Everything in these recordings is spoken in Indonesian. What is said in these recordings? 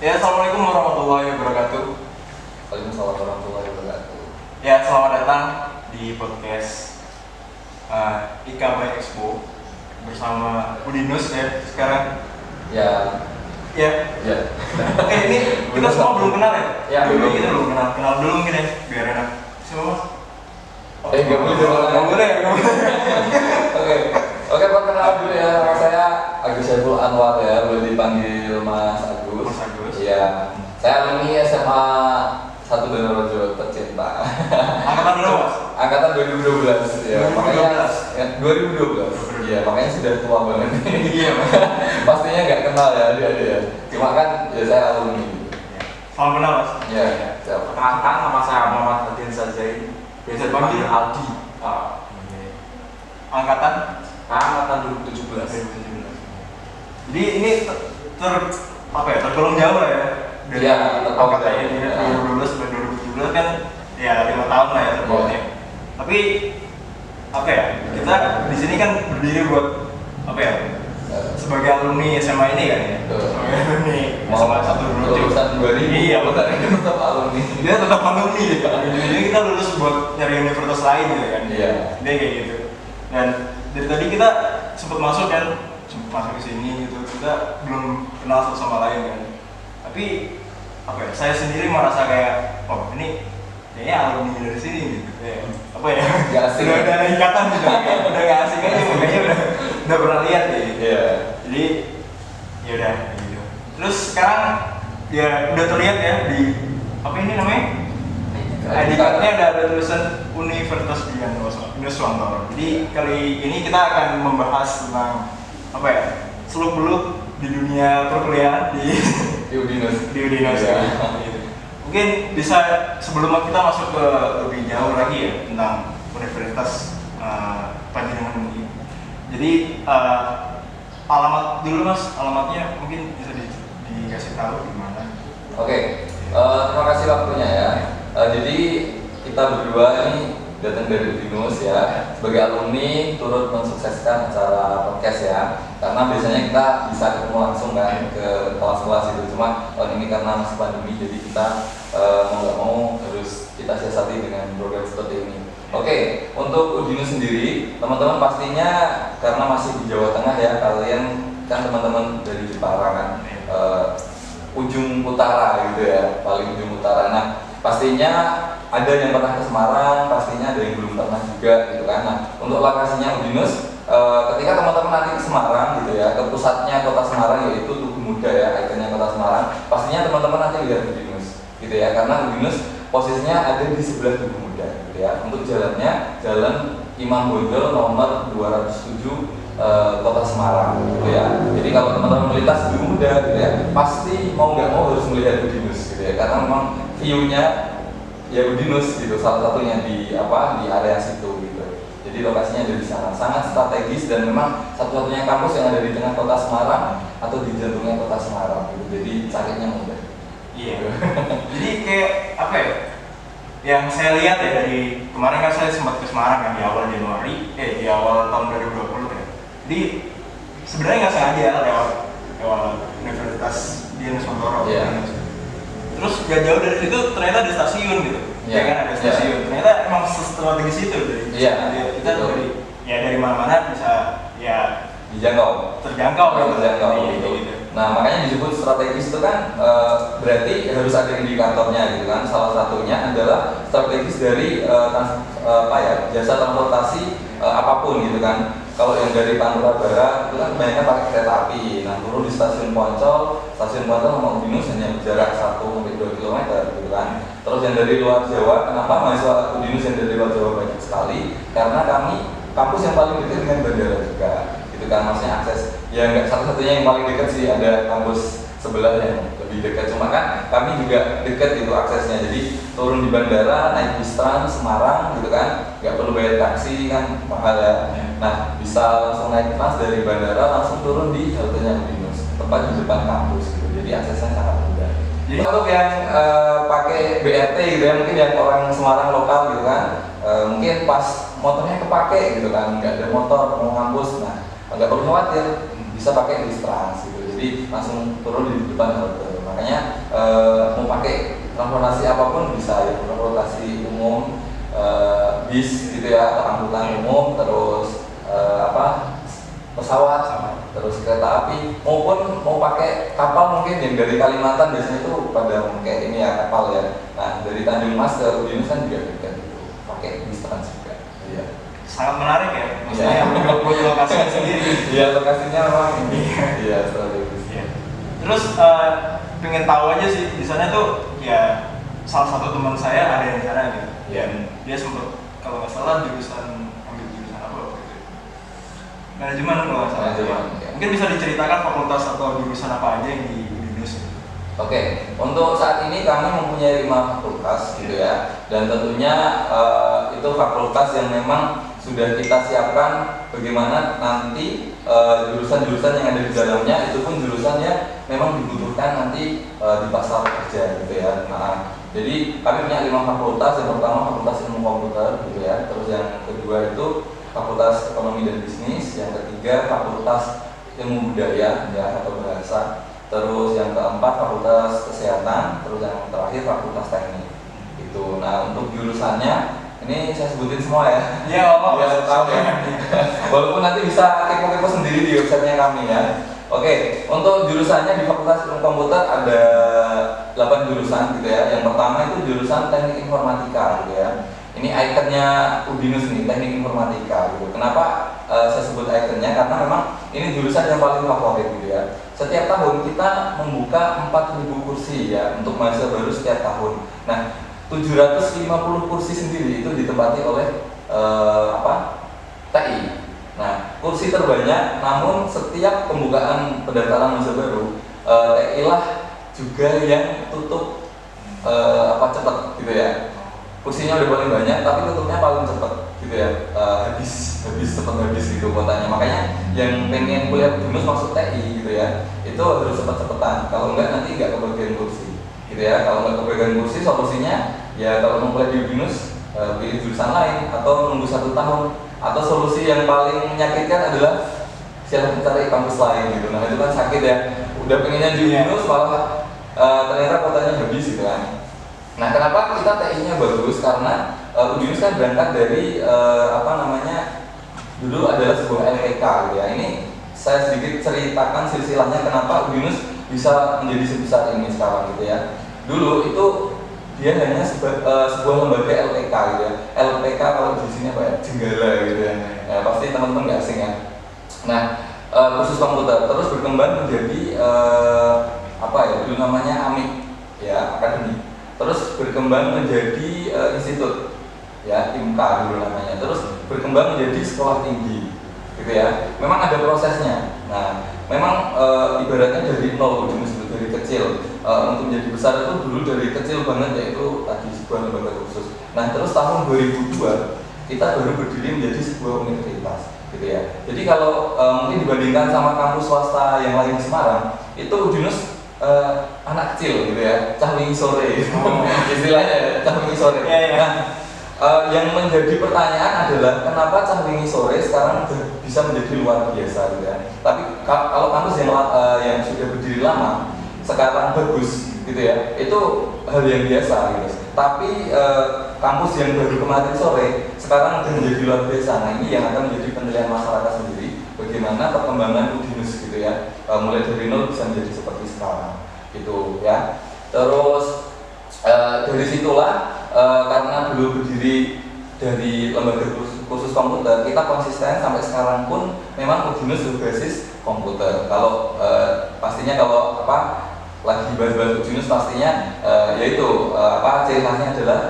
Ya, assalamualaikum warahmatullahi wabarakatuh. Waalaikumsalam warahmatullahi wabarakatuh. Ya, selamat datang di podcast Ika by Expo bersama Udinus ya sekarang. Ya, Ya. ya. Oke, ini kita semua belum kenal ya? Ya, Dulu belum. kita belum kenal. Kenal dulu mungkin ya, biar enak. Siapa mas? Nggak boleh dong. Nggak boleh. Oke, oke, perkenalan dulu ya. Nama saya Agus Saiful Anwar ya, boleh dipanggil Mas Agus. Mas Agus. Iya. Saya alumni SMA 1 Donorejo tercinta. Angkatan dulu mas. Angkatan 2012 ya. 2012. Makanya ya, 2012. Iya, makanya sudah tua banget. Iya mas. Pastinya nggak kenal ya adik-adik ya. Cuma kan ya saya alumni. Salam kenal mas. Iya, siap. Perkenalkan, nama saya Muhammad Adin Sajain, biasa dipanggil Aldi. Angkatan Angkatan 2017. 2017. Jadi ini tergolong jauh lah ya. Dari Iya, tergolong angkatannya jauh. dari 2012 sampai 2017 kan ya 5 tahun lah ya terpautnya. Tapi kita di sini kan berdiri buat sebagai alumni SMA ini kan ya. Betul. Sebagai alumni Mau SMA 1 dulu. lulusan 2000. Iya, betul. Tetap alumni. Dia tetap alumni gitu. Jadi kita lulus buat nyari universitas lain gitu kan. Iya. Dia kayak gitu. Dan dari tadi kita sempat masuk ke sini gitu. Kita belum kenal satu sama lain kan. Tapi saya sendiri merasa kayak ini kayaknya alumni dari sini gitu. Gak asing. Udah ada ikatan gitu. Udah gak asing aja makanya udah pernah lihat ya. Iya. Jadi ya udah gitu. Terus sekarang ya udah terlihat ya di ini namanya? ID card-nya ada tulisan Universitas Dianuswantoro. Jadi kali ini kita akan membahas tentang seluk-beluk di dunia perkuliahan di Udinus. Udinus. Iya. Gitu. Mungkin bisa sebelum kita masuk ke lebih jauh lagi ya tentang Universitas Panjenengan UI. Jadi alamat dulu mas, alamatnya mungkin bisa dikasih tahu di mana? Oke. Terima kasih waktunya ya. Jadi kita berdua ini datang dari Udinus ya, sebagai alumni turut mensukseskan acara podcast ya. Karena biasanya kita bisa ketemu langsung kan ke kelas-kelas itu. Cuma tahun ini karena masih pandemi, jadi kita mau nggak mau harus kita siasati dengan program seperti ini. Oke, untuk Udinus sendiri, teman-teman pastinya karena masih di Jawa Tengah ya, kalian kan teman-teman dari Jepara kan, ujung utara gitu ya, paling ujung utara. Nah, pastinya ada yang pernah ke Semarang, pastinya ada yang belum pernah juga gitu kan. Nah, untuk lokasinya Udinus, ketika teman-teman nanti ke Semarang gitu ya, ke pusatnya kota Semarang yaitu Tugu Muda ya, ikonnya kota Semarang, pastinya teman-teman nanti lihat Udinus gitu ya, karena Udinus posisinya ada di sebelah Tugu Muda gitu ya. Untuk jalannya, Jalan Imam Bonjol nomor 207 kota Semarang gitu ya. Jadi kalau teman-teman melintas Tugu Muda gitu ya, pasti mau nggak mau harus melihat Udinus gitu ya, karena memang view-nya ya Udinus gitu, salah satunya di area situ gitu. Jadi lokasinya ada di sana, sangat strategis dan memang satu-satunya kampus yang ada di tengah kota Semarang atau di jantungnya kota Semarang gitu. Jadi carinya mudah. Iya. Jadi kayak yang saya lihat ya dari kemarin kan saya sempat ke Semarang kan di awal di awal tahun 2020 ya. Jadi sebenarnya nggak sengaja lewat Universitas Dianuswantoro. Iya. Terus gak jauh dari situ ternyata ada stasiun gitu. Iya. Ya kan ada stasiun. Ternyata emang strategis itu dari Iya, kita betul. dari mana-mana bisa ya Dijangkau. terjangkau Terjangkau Iya, gitu. gitu. Nah, makanya disebut strategis itu kan berarti harus ada indikatornya gitu kan. Salah satunya adalah strategis dari jasa transportasi apapun gitu kan. Kalau yang dari Pantura Barat itu kan kebanyakan pakai kereta api. Nah, turun di stasiun Poncol sama Udinus hanya berjarak 1-2 km gitu kan. Terus yang dari luar Jawa, kenapa mahasiswa Udinus yang dari luar Jawa banyak sekali? Karena kami kampus yang paling dekat dengan bandara juga. Gitu kan, maksudnya akses ya nggak satu-satunya yang paling dekat sih, ada kampus sebelah yang lebih dekat, cuma kan kami juga dekat gitu aksesnya. Jadi turun di bandara, naik bis Trans Semarang gitu kan, nggak perlu bayar taksi kan, mahal ya. Nah, bisa langsung naik Trans dari bandara langsung turun di haltenya Udinus, tepat di depan kampus gitu. Jadi aksesnya sangat mudah. Jadi untuk yang pakai BRT gitu ya, mungkin yang orang Semarang lokal gitu kan, mungkin pas motornya kepake gitu kan, nggak ada motor mau ngampus, nah nggak perlu khawatir, bisa pakai bis Trans gitu. Jadi jadi langsung turun di depan halte. Makanya mau pakai transportasi apapun bisa ya, transportasi umum, bis gitu ya, atau angkutan umum, terus pesawat, terus kereta api, maupun mau pakai kapal mungkin yang dari Kalimantan biasanya itu pada kayak ini ya kapal ya. Nah dari Tanjung Mas ke Udinus kan juga gitu, pakai bis trans juga. Iya. Sangat menarik ya, maksudnya buat lokasinya sendiri. Iya lokasinya memang ini. Iya strategis. Iya. Terus pengen tahu aja sih di sana tuh ya salah satu teman saya ada yang di sana gitu. Iya. Dia sempat kalau nggak salah ambil jurusan apa waktu itu? Manajemen kalau nggak salah. Manajemen, ya. Mungkin bisa diceritakan fakultas atau jurusan apa aja yang di Udinus gitu. Oke, untuk saat ini kami mempunyai 5 fakultas gitu ya, dan tentunya itu fakultas yang memang sudah kita siapkan bagaimana nanti jurusan-jurusan yang ada di dalamnya itu pun jurusan yang memang dibutuhkan nanti di pasar kerja gitu ya. Nah, jadi kami punya 5 fakultas. Yang pertama Fakultas Ilmu Komputer gitu ya, terus yang kedua itu Fakultas Ekonomi dan Bisnis, yang ketiga Fakultas Ilmu Budaya ya atau Bahasa, terus yang keempat Fakultas Kesehatan, terus yang terakhir Fakultas Teknik gitu. Nah untuk jurusannya ini saya sebutin semua ya. Iya, biar tahu ya. Walaupun nanti bisa kepo-kepo sendiri di websitenya kami ya. Oke, untuk jurusannya di Fakultas Ilmu Komputer ada 8 jurusan gitu ya. Yang pertama itu jurusan Teknik Informatika gitu ya. Ini ikonnya Udinus nih, Teknik Informatika gitu. Kenapa saya sebut ikonnya? Karena memang ini jurusan yang paling favorit gitu ya. Setiap tahun kita membuka 4.000 kursi ya untuk mahasiswa baru setiap tahun. Nah, 750 kursi sendiri itu ditempati oleh TI. Nah, kursi terbanyak, namun setiap pembukaan pendaftaran mahasiswa baru TI lah juga yang tutup cepat gitu ya. Kursinya udah paling banyak, tapi tutupnya paling cepat gitu ya. Cepat habis gitu kuotanya. Makanya yang pengen kuliah Udinus masuk TI gitu ya, itu harus cepat-cepatan. Kalau enggak nanti enggak kebagian kursi gitu ya. Kalau enggak kebagian kursi, solusinya ya kalau mau kuliah di Udinus pilih jurusan lain atau nunggu 1 tahun. Atau solusi yang paling menyakitkan adalah silahkan cari kampus lain gitu. Nah itu kan sakit ya. Udah pengennya di Udinus malah ternyata kuotanya habis gitu kan. Nah kenapa kita TI-nya bagus? Karena Udinus kan berangkat dari dulu adalah sebuah LPK gitu ya. Ini saya sedikit ceritakan silsilahnya kenapa Udinus bisa menjadi sebesar ini sekarang gitu ya. Dulu itu dia hanya sebuah lembaga LPK gitu ya. LPK kalau di sini apa ya? Jenggala gitu ya. Ya pasti teman-teman nggak asing ya. Nah khusus komputer terus berkembang menjadi dulu namanya AMIK ya, akademi. Terus berkembang menjadi institut ya, IMKA dulu namanya. Terus berkembang menjadi sekolah tinggi gitu ya. Memang ada prosesnya. Nah memang ibaratnya dari nol Udinus dari kecil untuk menjadi besar itu dulu dari kecil banget, yaitu tadi sebuah lembaga khusus. Nah terus tahun 2002 kita baru berdiri menjadi sebuah universitas gitu ya. Jadi kalau mungkin dibandingkan sama kampus swasta yang lain di Semarang, itu Udinus anak kecil gitu ya, cah wingi sore istilahnya cah wingi sore. Nah yang menjadi pertanyaan adalah kenapa cah wingi sore sekarang bisa menjadi luar biasa gitu ya. Tapi kalau kampus yang sudah berdiri lama sekarang bagus gitu ya, itu hal yang biasa gitu. Tapi kampus yang baru kemarin sore sekarang sudah menjadi luar biasa. Nah ini yang akan menjadi penilaian masyarakat sendiri bagaimana perkembangan Udinus gitu ya, mulai dari nol bisa menjadi seperti sekarang gitu ya. Terus dari situlah karena dulu berdiri dari lembaga khusus komputer, kita konsisten sampai sekarang pun memang Udinus berbasis komputer. Kalau pastinya kalau lagi bahas-bahas Udinus pastinya yaitu ciri khasnya adalah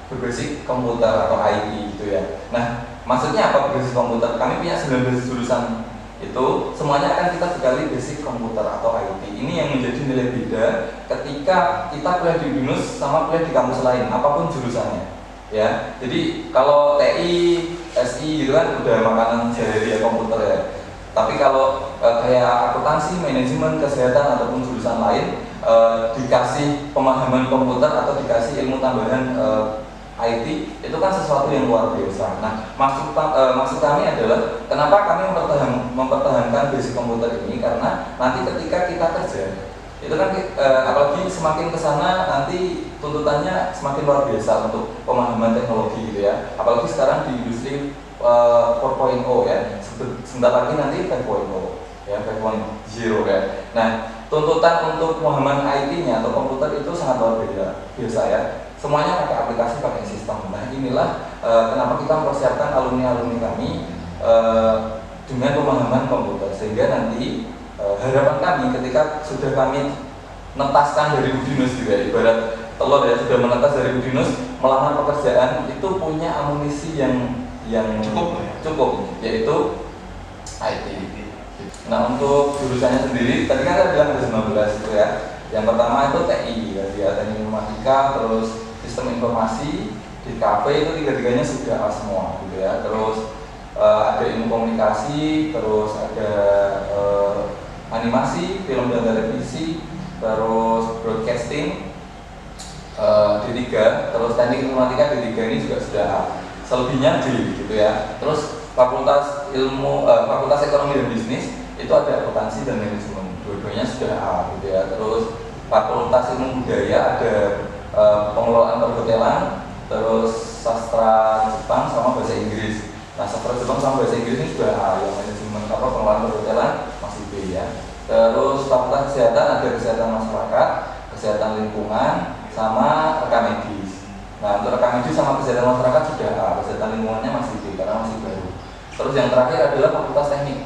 berbasis komputer atau IT gitu ya. Nah maksudnya apa berbasis komputer? Kami punya 19 jurusan itu semuanya akan kita bekali basic komputer atau IT. Ini yang menjadi nilai beda ketika kita kuliah di Udinus sama kuliah di kampus lain, apapun jurusannya ya. Jadi kalau TI, SI gitu kan udah makanan sehari ya komputer ya. Tapi kalau kayak akuntansi, manajemen, kesehatan ataupun jurusan lain dikasih pemahaman komputer atau dikasih ilmu tambahan IT itu kan sesuatu yang luar biasa. Nah, maksud kami adalah kenapa kami mempertahankan basic komputer ini, karena nanti ketika kita kerja itu kan apalagi semakin kesana nanti tuntutannya semakin luar biasa untuk pemahaman teknologi gitu ya. Apalagi sekarang di industri 4.0 ya, sebentar lagi nanti 5.0 ya, 5.0 ya. Nah, tuntutan untuk pemahaman IT-nya atau komputer itu sangat luar biasa ya. Semuanya pakai aplikasi, pakai sistem. Nah, inilah kenapa kita mempersiapkan alumni-alumni kami dengan pemahaman komputer, sehingga nanti harapan kami ketika sudah kami netaskan dari Udinus juga, ibarat telur ya, sudah menetas dari Udinus melamar pekerjaan itu punya amunisi yang cukup, yaitu IT. Nah, untuk jurusannya sendiri tadi kan saya bilang ada 19 itu ya. Yang pertama itu TI ya, teknik informatika, terus sistem informasi, di KP itu tiga-tiganya sudah A semua gitu ya. Terus ada ilmu komunikasi, terus ada animasi, film dan televisi, terus broadcasting, D3, terus teknik informatika D3 ini juga sudah A. Selebihnya D gitu ya. Terus fakultas ekonomi dan bisnis itu ada akuntansi dan manajemen, dua-duanya sudah A gitu ya. Terus fakultas ilmu budaya ada pengelolaan perhotelan, terus sastra Jepang sama bahasa Inggris. Nah, sastra Jepang sama bahasa Inggris ini sudah A, yang manajemen pengelolaan perhotelan masih B ya. Terus fakultas kesehatan ada kesehatan masyarakat, kesehatan lingkungan, sama rekam medis. Nah, untuk rekam medis sama kesehatan masyarakat sudah A, kesehatan lingkungannya masih B karena masih baru. Terus yang terakhir adalah fakultas teknik.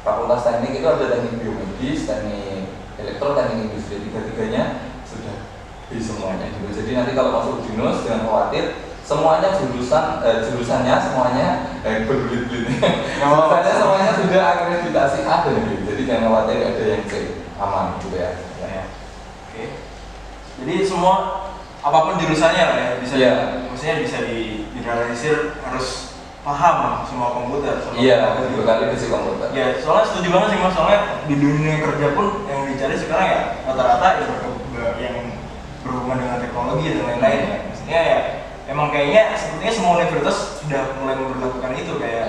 Fakultas teknik itu ada teknik biomedis, teknik elektro, teknik industri, tiga-tiganya sudah B semuanya. Jadi nanti kalau masuk Udinus jangan khawatir, semuanya jurusannya semuanya berbelit-belit. Jurusannya semuanya sudah akreditasi A dan B. Jadi jangan khawatir, ada yang C, aman gitu ya. Oke. Jadi semua apapun jurusannya lah ya, bisa maksudnya bisa direalisir, harus paham lah semua komputer. Iya, kali basic komputer. Ya, soalnya setuju banget sih Mas, soalnya di dunia kerja pun yang dicari sekarang ya rata-rata yang berhubungan dengan teknologi dan lain-lain ya. Maksudnya ya emang kayaknya sepertinya semua universitas sudah mulai memperlakukan itu kayak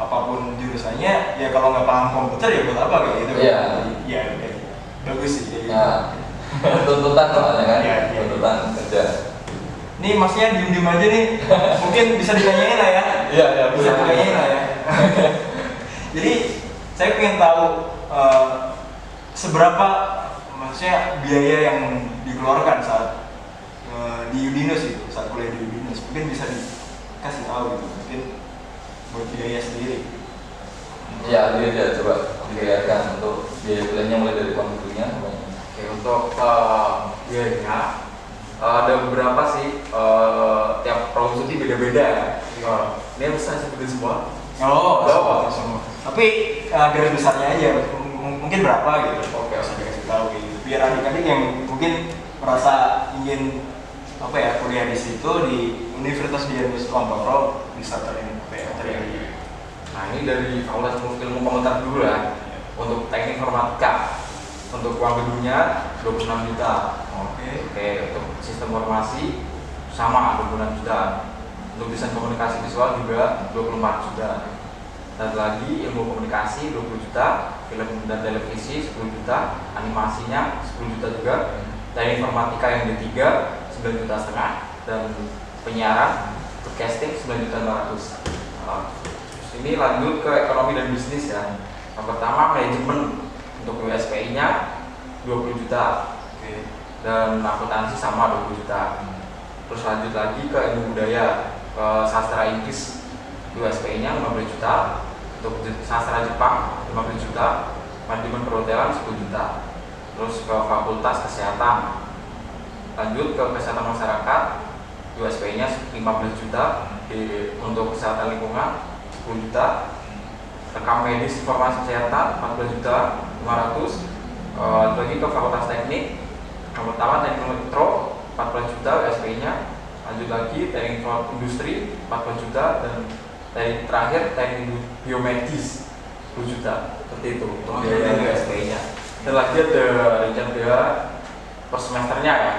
apapun jurusannya ya, kalau nggak paham komputer ya buat apa kayak gitu. Ya kayak bagus sih kayak gitu. Tuntutan soalnya kan, tuntutan kerja. Ini masnya diem-diem aja nih, mungkin bisa ditanyain lah ya. Iya, bisa ditanyain lah ya. Jadi saya pengen tahu seberapa maksudnya biaya yang dikeluarkan saat di Udinus itu, saat kuliah di Udinus. Mungkin bisa dikasih tahu gitu, mungkin buat biaya sendiri. Iya, dia coba dibayarkan untuk biaya kuliahnya mulai dari uang bukunya. Oke, untuk biayanya ada beberapa sih, tiap provinsi beda-beda ya. Ini bisa sebutin semua. Semua. Tapi garis besarnya aja, mungkin berapa gitu. Oke. Bisa dikasih tahu gitu. Biar adik-adik yang mungkin merasa ingin kuliah di situ di Universitas Dianus Wantoro bisa terjadi. Nah, ini dari Fakultas Ilmu Komputer dulu ya. Untuk teknik informatika, untuk uang gedungnya 26 juta. Oke, untuk sistem informasi sama 26 juta. Untuk desain komunikasi visual juga 24 juta. Dan lagi ilmu komunikasi 20 juta, film dan televisi 10 juta, animasinya 10 juta juga. Teknik informatika yang D3 9 juta setengah, dan penyiaran broadcasting 9 juta 500. Ini lanjut ke ekonomi dan bisnis ya. Yang pertama manajemen, untuk USPI-nya 20 juta. Dan akuntansi sama 20 juta. Terus lanjut lagi ke ilmu budaya, ke sastra Inggris, USPI-nya 15 juta. Untuk sastra Jepang 15 juta. Manajemen perhotelan 10 juta. Terus ke fakultas kesehatan, lanjut ke kesehatan masyarakat, USPI-nya 15 juta. Untuk kesehatan lingkungan 10 juta. Rekam medis informasi kesehatan 14 juta 500. Lagi ke fakultas teknik, yang pertama teknik elektro 14 juta USPI-nya. Lanjut lagi teknik industri 14 juta, dan teknik terakhir teknik biomedis 10 juta. Seperti itu untuk biaya USPI-nya. Dan lagi ada rincian biaya per semesternya ya.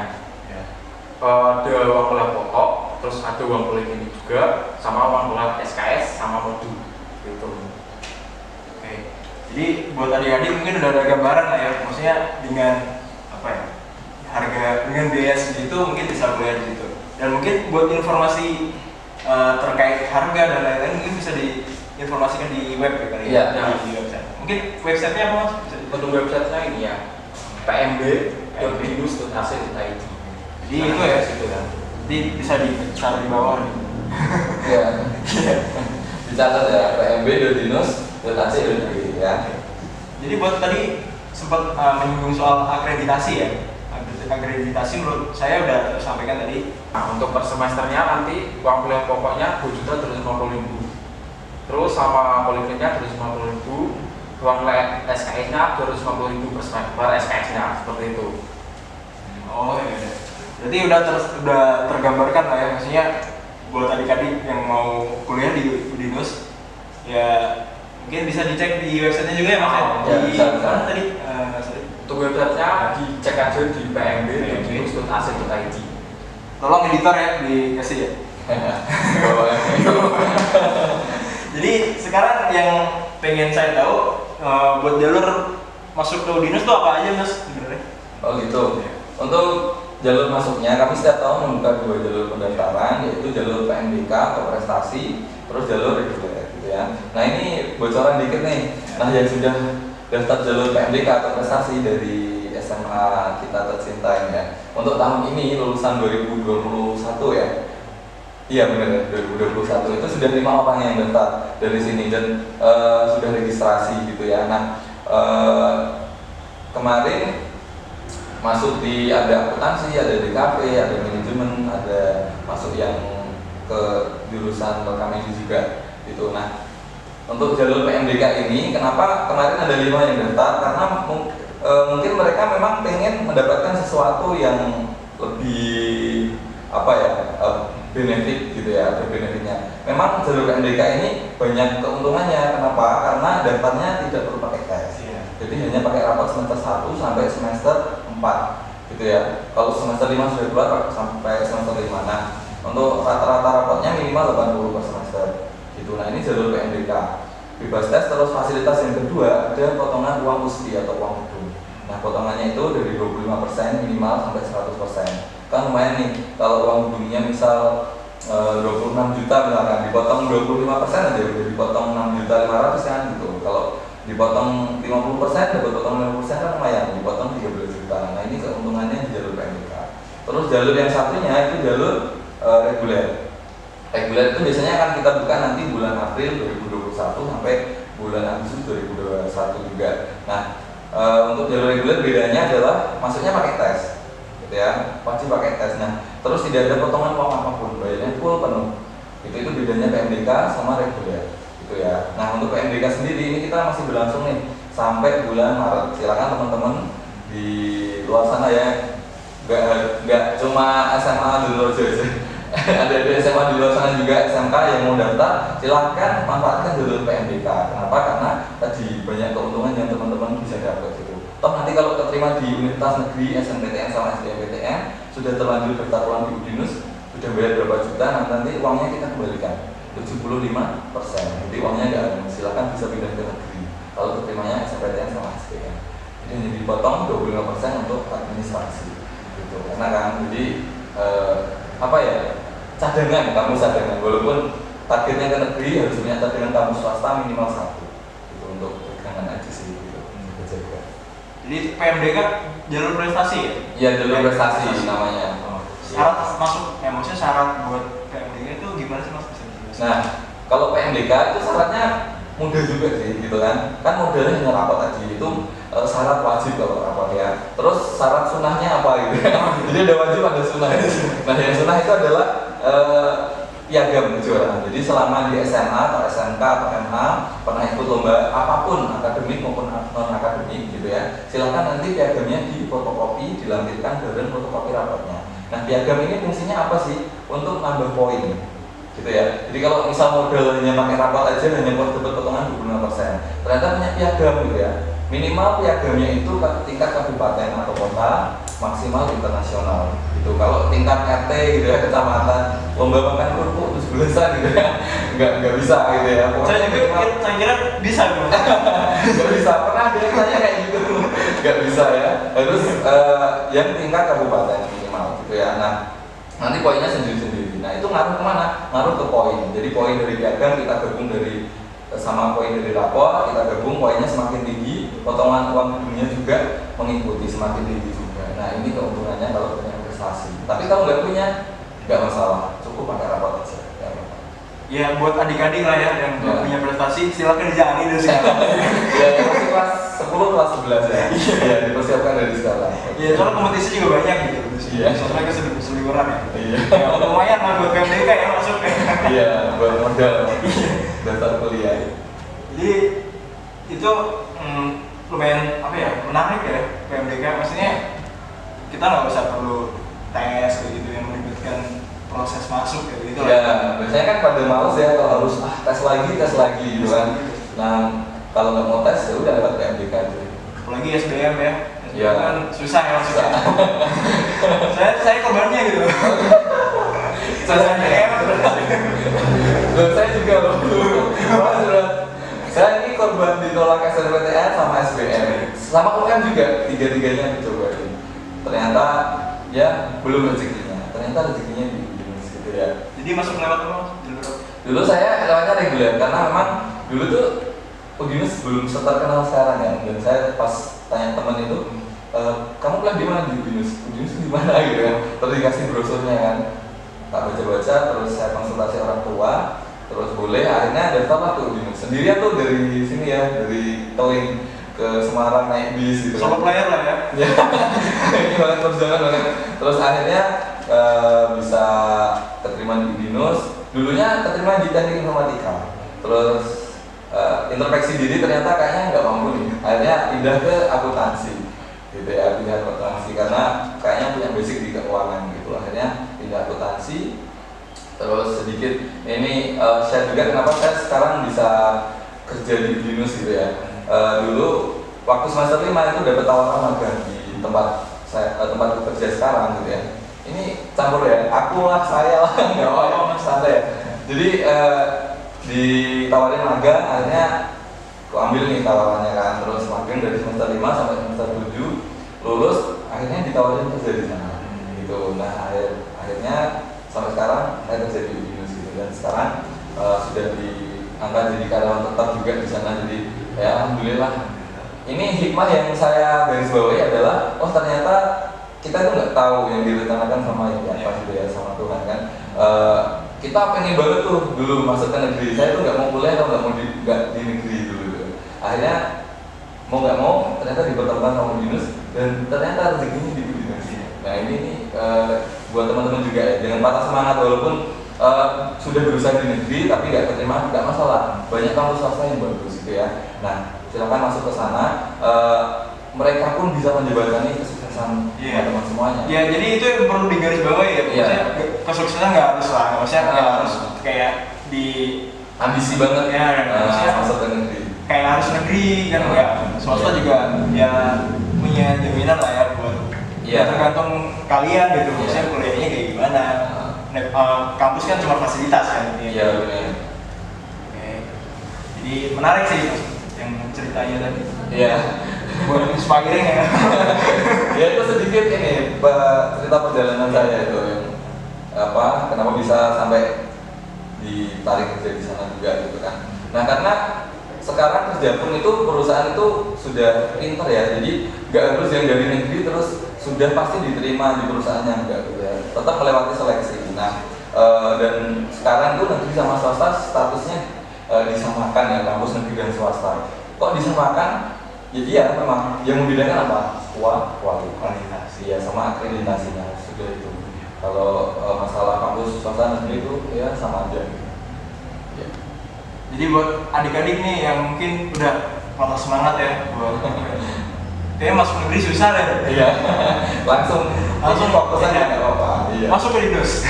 Ada uang kuliah pokok, terus ada uang poliklinik juga, sama uang kuliah SKS sama modul gitu. Oke. Jadi buat adik-adik mungkin udah ada gambaran lah ya, maksudnya dengan apa ya, harga dengan biaya segitu mungkin bisa kuliah di situ. Dan mungkin buat informasi terkait harga dan lain-lain mungkin bisa diinformasikan di web ya kali Iya. di website. Mungkin websitenya apa mas? Bisa Untuk websitenya ini ya pmb.binus.ac.id. Jadi itu ya, situ kan. Jadi bisa dicari di bawah nih. Iya. Dicatat ya, pmb.binus.ac.id ya. Jadi buat tadi sempat menyinggung soal akreditasi ya. Akreditasi menurut saya udah tersampaikan tadi. Nah, untuk per semesternya nanti uang kuliah pokoknya 2.250.000. Terus sama polikliniknya 250.000. Uang kuliah SKS-nya 250.000 per semester per SKS-nya, seperti itu. Oh iya. Berarti udah tergambarkan lah ya, maksudnya buat adik-adik yang mau kuliah di Udinus ya mungkin bisa dicek di websitenya juga ya mas ya. Ya, Di bisa. mana tadi? Untuk websitenya dicek aja di pmb.binus.ac.id. Tolong editor ya dikasih ya. Jadi sekarang yang pengen saya tahu buat jalur masuk ke Udinus tuh apa aja mas sebenarnya? Oh gitu. Untuk jalur masuknya kami setiap tahun membuka 2 jalur pendaftaran, yaitu jalur PMDK atau prestasi, terus jalur reguler gitu ya. Nah ini bocoran dikit nih. Nah yang sudah daftar jalur PMDK atau prestasi dari SMA kita tercinta ini ya. Untuk tahun ini lulusan 2021 ya. Iya benar, 2021 itu sudah 5 orang yang daftar dari sini dan sudah registrasi gitu ya. Nah kemarin masuk di ada akuntansi, ada DKV, ada manajemen, ada masuk yang ke jurusan rekam medis juga gitu. Nah untuk jalur PMDK ini kenapa kemarin ada 5 yang daftar, karena mungkin mereka memang pengen mendapatkan sesuatu yang lebih apa ya, benefit gitu ya, ada benefitnya. Memang jalur PMDK ini banyak keuntungannya. Kenapa? Karena daftarnya tidak perlu pakai tes. Jadi hanya pakai rapat semester 1 sampai semester 4 gitu ya. Kalau semester 5 sudah keluar sampai semester 5. Nah, untuk rata-rata rapotnya minimal 80 per semester gitu. Nah, ini jalur PMDK. Bebas tes. Terus fasilitas yang kedua ada potongan uang USPI atau uang gedung. Nah, potongannya itu dari 25% minimal sampai 100%. Kan lumayan nih, kalau uang gedungnya misal 26 juta misalkan, dipotong 25% aja udah dipotong 6.500.000 kan gitu. Kalau dipotong 50%, dapat potong 50% kan lumayan, dipotong 13 juta. Nah ini keuntungannya di jalur PMDK. Terus jalur yang satunya itu jalur reguler. Reguler itu biasanya akan kita buka nanti bulan April 2021 sampai bulan Agustus 2021 juga. Nah untuk jalur reguler bedanya adalah masuknya pakai tes gitu ya, wajib pakai tes. Nah terus tidak ada potongan uang apapun, bayarnya full penuh. Itu bedanya PMDK sama reguler gitu ya. Nah untuk PMDK sendiri ini kita masih berlangsung nih sampai bulan Maret. Silakan teman-teman di luar sana ya, nggak cuma SMA dulu aja. ada SMA di luar sana juga, SMK yang mau daftar silahkan manfaatkan jalur PMDK. Kenapa? Karena tadi banyak keuntungan yang teman-teman bisa dapat gitu. Toh nanti kalau terima di Universitas Negeri SNPTN sama SBMPTN sudah terlanjur daftar ulang di Udinus, sudah bayar berapa juta, nanti uangnya kita kembalikan 75%. Jadi uangnya nggak ada, silakan bisa pindah ke negeri kalau keterimanya SNPTN sama SBM. Jadi hanya dipotong 25% untuk administrasi gitu. Karena kan jadi apa ya, cadangan, kamu cadangan, walaupun targetnya ke negeri harus punya cadangan kamu swasta minimal 1 gitu, untuk pegangan aja sih gitu. Jadi PMDK jalur prestasi ya? Iya jalur prestasi namanya. Syarat masuk, ya maksudnya syarat buat PMDK itu gimana sih mas? Bisa dijelasin? Nah kalau PMDK itu syaratnya mudah juga sih gitu kan modelnya hanya rapat aja itu syarat wajib kalau rapat ya. Terus syarat sunahnya apa gitu. Jadi ada wajib ada sunah. Nah yang sunah itu adalah piagam kejuaraan. Jadi selama di SMA atau SMK atau MH pernah ikut lomba apapun akademik maupun non akademik gitu ya, silakan nanti piagamnya difotokopi, dilampirkan bareng fotokopi rapatnya. Nah piagam ini fungsinya apa sih? Untuk nambah poin gitu ya. Jadi kalau misal modelnya pakai rapat aja hanya dapat potongan 25%, ternyata punya piagam gitu ya, minimal piagamnya itu tingkat kabupaten atau kota, maksimal internasional gitu. Kalau tingkat RT gitu ya, kecamatan, lomba makan kerupuk 17-an gitu ya, nggak bisa gitu ya. Saya kira bisa bro. Nggak bisa, pernah ada yang tanya kayak gitu, nggak bisa ya. Harus yang tingkat kabupaten minimal gitu ya. Nah, nanti poinnya sendiri-sendiri. Nah, itu ngaruh kemana? Ngaruh ke poin. Jadi poin dari piagam kita gabung dari sama poin dari rapor, kita gabung, poinnya semakin tinggi, potongan uang gedungnya juga mengikuti semakin tinggi juga. Nah, ini keuntungannya kalau punya prestasi. Tapi kalau nggak punya, nggak masalah, cukup pakai rapor aja. Ya buat adik-adik lah ya yang belum punya prestasi, silakan dijalani dari sekarang. Ya, masih kelas 10, kelas 11 ya. Iya, dipersiapkan dari sekarang. Iya, soalnya kompetisi juga banyak gitu. Iya. Soalnya keseliweran ya. Iya. Ya, lumayan lah buat PMDK ya masuk ya. Iya, buat modal daftar kuliah. Jadi itu lumayan apa ya, menarik ya PMDK. Maksudnya kita nggak usah perlu tes kayak gitu yang melibatkan proses masuk kayak gitu. Ya, biasanya kan pada males ya kalau harus tes lagi gitu kan. Nah, kalau nggak mau tes ya udah lewat PMDK aja. Apalagi SBM ya. Iya. Kan susah ya masuknya. saya korbannya gitu. Saya juga loh. Saya ini korban ditolak SNPTN sama SBM, sama UM juga, tiga-tiganya dicobain. Ternyata ya belum rezekinya. Ternyata rezekinya di Binus gitu ya. Jadi masuk lewat apa? Dulu saya lewatnya reguler karena memang dulu tuh Binus belum terkenal sekarang ya. Dan saya pas tanya teman itu, kamu kuliah di mana di Binus? Binus di mana gitu kan? Terus dikasih brosurnya kan. Tak baca-baca, terus saya konsultasi orang tua, terus boleh, akhirnya daftarlah tuh Binus. Sendirian tuh dari sini ya, dari Towing ke Semarang naik bis gitu. Solo player lah ya. Ya, ini banget perjuangan banget. Terus akhirnya bisa keterima di Binus. Dulunya keterima di teknik informatika. Terus introspeksi diri ternyata kayaknya nggak mampu nih. Akhirnya pindah ke akuntansi. Gitu ya, pindah ke akuntansi karena kayaknya punya basic di keuangan gitu. Akhirnya pindah akuntansi. Terus sedikit ini share juga kenapa saya sekarang bisa kerja di Binus gitu ya. Dulu waktu semester 5 itu dapat tawaran magang di tempat saya tempat kerja sekarang gitu ya. Ini campur ya, aku lah, saya lah, nggak apa-apa, santai ya. Jadi ditawarin magang, akhirnya aku ambil nih tawarannya kan. Terus magang dari semester 5 sampai semester 7, lulus, akhirnya ditawarin kerja di sana gitu. Nah akhirnya sampai sekarang saya kerja di Binus gitu. Dan sekarang sudah diangkat jadi karyawan tetap juga di sana. Jadi ya alhamdulillah. Ini hikmah yang saya garis bawahi adalah, oh ternyata kita tuh nggak tahu yang direncanakan sama yang apa gitu ya, sama Tuhan kan. Kita pengen banget tuh dulu masuk ke negeri. Saya tuh nggak mau kuliah atau nggak mau di negeri dulu gitu. Akhirnya mau nggak mau ternyata dipertemukan sama Binus dan ternyata rezekinya di Binus. Nah ini nih buat teman-teman juga ya, jangan patah semangat walaupun sudah berusaha di negeri tapi nggak keterima, nggak masalah. Banyak kampus swasta yang bagus gitu ya. Nah silakan masuk ke sana. Mereka pun bisa menjembatani kesuksesan teman-teman semuanya. Ya, jadi itu yang perlu digarisbawahi ya. Maksudnya kesuksesan nggak harus lah, maksudnya nggak harus kayak di ambisi banget ya, maksudnya masuk ke negeri. Kayak harus negeri kan nggak. Swasta juga ya punya jaminan lah ya buat. Ya tergantung kalian gitu. Maksudnya kuliahnya kayak gimana. Kampus kan cuma fasilitas kan. Iya benar. Oke. Jadi menarik sih yang ceritanya tadi. Iya. Buat inspiring ya. Ya itu sedikit ini cerita perjalanan saya itu yang apa kenapa bisa sampai ditarik kerja di sana juga gitu kan. Nah karena sekarang kerja pun itu perusahaan itu sudah pintar ya, jadi nggak harus yang dari negeri terus sudah pasti diterima di perusahaannya, enggak gitu ya, tetap melewati seleksi. Nah dan sekarang tuh negeri sama swasta statusnya disamakan ya, kampus negeri dan swasta. Kok disamakan? Jadi ya memang yang membedakan apa? Kualitas, ya sama akreditasinya sudah itu. Kalau masalah kampus swasta negeri itu ya sama aja. Ya. Jadi buat adik-adik nih yang mungkin udah patah semangat ya, buat kayaknya masuk negeri susah deh. Iya. langsung fokus aja nggak apa-apa. Iya. Masuk ke Binus.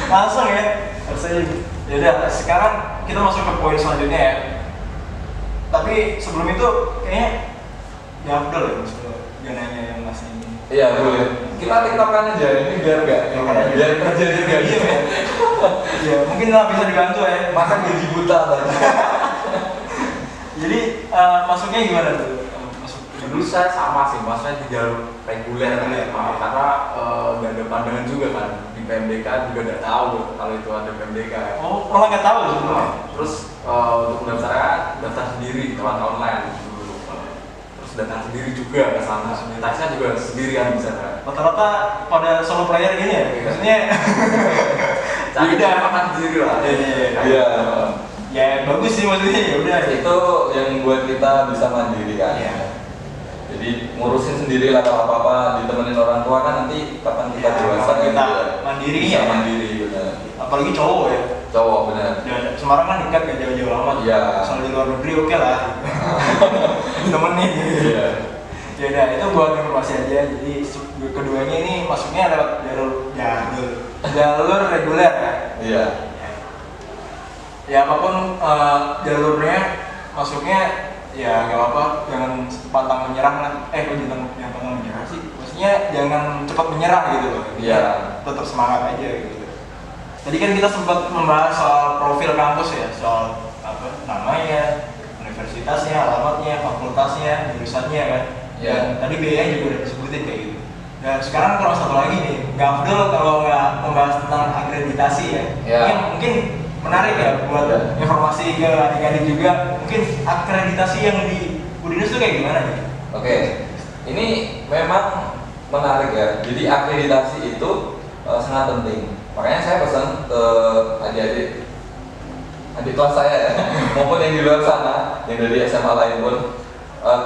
Langsung ya. Harusnya. Ya udah, sekarang kita masuk ke poin selanjutnya ya. Tapi sebelum itu kayaknya ya Abdul ya maksudnya dia nanya yang ngasih ini. Iya boleh. Kita tiktokan aja ini biar biar kerja juga Iya, gitu. men. Ya mungkin lah bisa dibantu ya. Makan gaji buta tadi. Jadi masuknya gimana tuh? Masuk Dulu saya sama sih, maksudnya di jalur reguler kan ya, karena nggak ada pandangan juga kan di PMDK juga nggak tahu kalau itu ada PMDK. Oh, malah nggak tahu sebelumnya. Terus untuk pendaftaran daftar sendiri lewat online dulu. Terus datang sendiri juga ke sana. Tasnya juga sendirian bisa kan. Rata-rata pada solo player gini ya, maksudnya Cari udah makan sendiri lah. Iya. ya bagus sih maksudnya ya udah. Itu yang buat kita bisa mandiri kan. Iya. Jadi ngurusin sendiri lah kalau apa-apa ditemenin orang tua kan nanti kapan kita Ya, dewasa kapan kita gitu ya. mandiri Bisa ya. mandiri benar. Apalagi cowok ya. Cowok benar. Dan Semarang kan dekat gak jauh-jauh amat. Iya. Soal di luar negeri oke lah. Temenin. Iya. Ya udah itu buat informasi aja. Jadi keduanya ini masuknya lewat jalur reguler ya. Iya. Ya apapun jalurnya masuknya ya nggak apa-apa, jangan pantang menyerah lah. Kok jangan pantang menyerah sih? Maksudnya jangan cepat menyerah gitu loh. Iya. Tetap semangat aja gitu. Tadi kan kita sempat membahas soal profil kampus ya, soal apa namanya, universitasnya, alamatnya, fakultasnya, jurusannya kan. Iya. Dan tadi biayanya juga udah disebutin kayak gitu. Dan sekarang kalau satu lagi nih, nggak Abdul kalau nggak membahas tentang akreditasi ya. Iya. Ini mungkin menarik ya buat Iya. informasi ke adik-adik juga. Mungkin akreditasi yang di Udinus itu kayak gimana nih? Oke. Ini memang menarik ya. Jadi akreditasi itu sangat penting. Makanya saya pesan ke adik kelas saya ya, maupun yang di luar sana, yang dari SMA lain pun,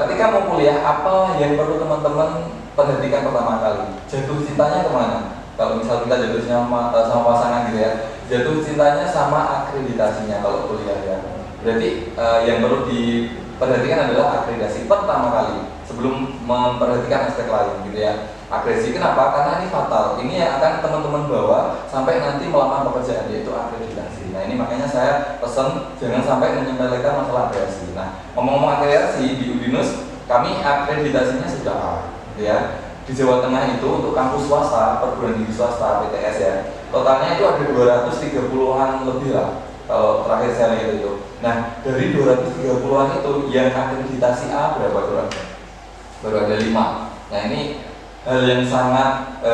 ketika mau kuliah apa yang perlu teman-teman perhatikan pertama kali? Jatuh cintanya kemana? Kalau misal kita jatuh sama pasangan gitu ya, jatuh cintanya sama akreditasinya kalau kuliah ya. Berarti yang perlu diperhatikan adalah akreditasi pertama kali sebelum memperhatikan aspek lain gitu ya. Akreditasi kenapa? Karena ini fatal. Ini yang akan teman-teman bawa sampai nanti melamar pekerjaan, yaitu akreditasi. Nah ini makanya saya pesan jangan sampai menyepelekan masalah akreditasi. Nah ngomong-ngomong akreditasi di Udinus, kami akreditasinya sudah A, gitu ya. Di Jawa Tengah itu untuk kampus swasta, perguruan tinggi swasta PTS ya, totalnya itu ada 230-an lebih lah. Kalau terakhir saya lihat itu. Nah dari 230-an itu yang akreditasi A berapa? Baru ada 5. Nah ini hal yang sangat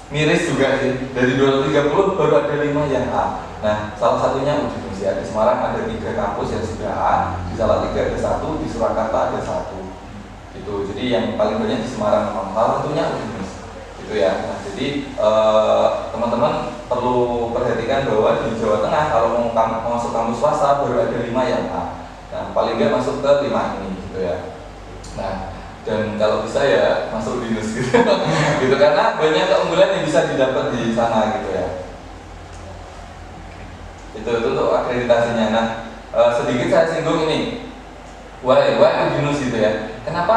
miris juga sih. Dari 230 baru ada 5 yang A. Nah salah satunya Udinus ya. Di Semarang ada 3 kampus yang sudah A, di Salatiga ada 1, di Surakarta ada 1. Itu jadi yang paling banyak di Semarang memang. Salah satunya Udinus. Itu ya. Nah jadi teman-teman perlu perhatikan bahwa di Jawa Tengah kalau mau masuk kampus swasta baru ada 5 yang A. Nah paling nggak masuk ke 5 ini gitu ya. Nah dan kalau bisa ya masuk Udinus gitu. Gitu karena banyak keunggulan yang bisa didapat di sana gitu ya. Itu untuk akreditasinya. Nah sedikit saya singgung ini. Why Udinus gitu ya. Kenapa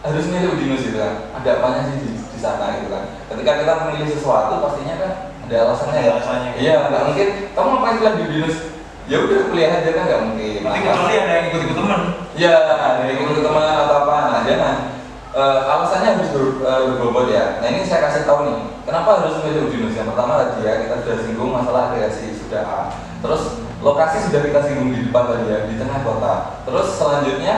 harus milih Udinus gitu kan? Ada apanya sih di sana gitu kan? Ketika kita memilih sesuatu pastinya kan ada alasannya ya. Iya, nggak mungkin kamu ngapain kuliah di Udinus? Ya udah kuliah aja kan nggak mungkin. Tapi kecuali ada yang ikut-ikut teman. Ya, dari ikut teman atau apa, nah jangan. Alasannya harus berbobot ya. Nah ini saya kasih tahu nih, kenapa harus memilih Udinus? Yang pertama tadi ya, kita sudah singgung masalah akreditasi sudah A. Terus lokasi sudah kita singgung di depan tadi ya, di tengah kota. Terus selanjutnya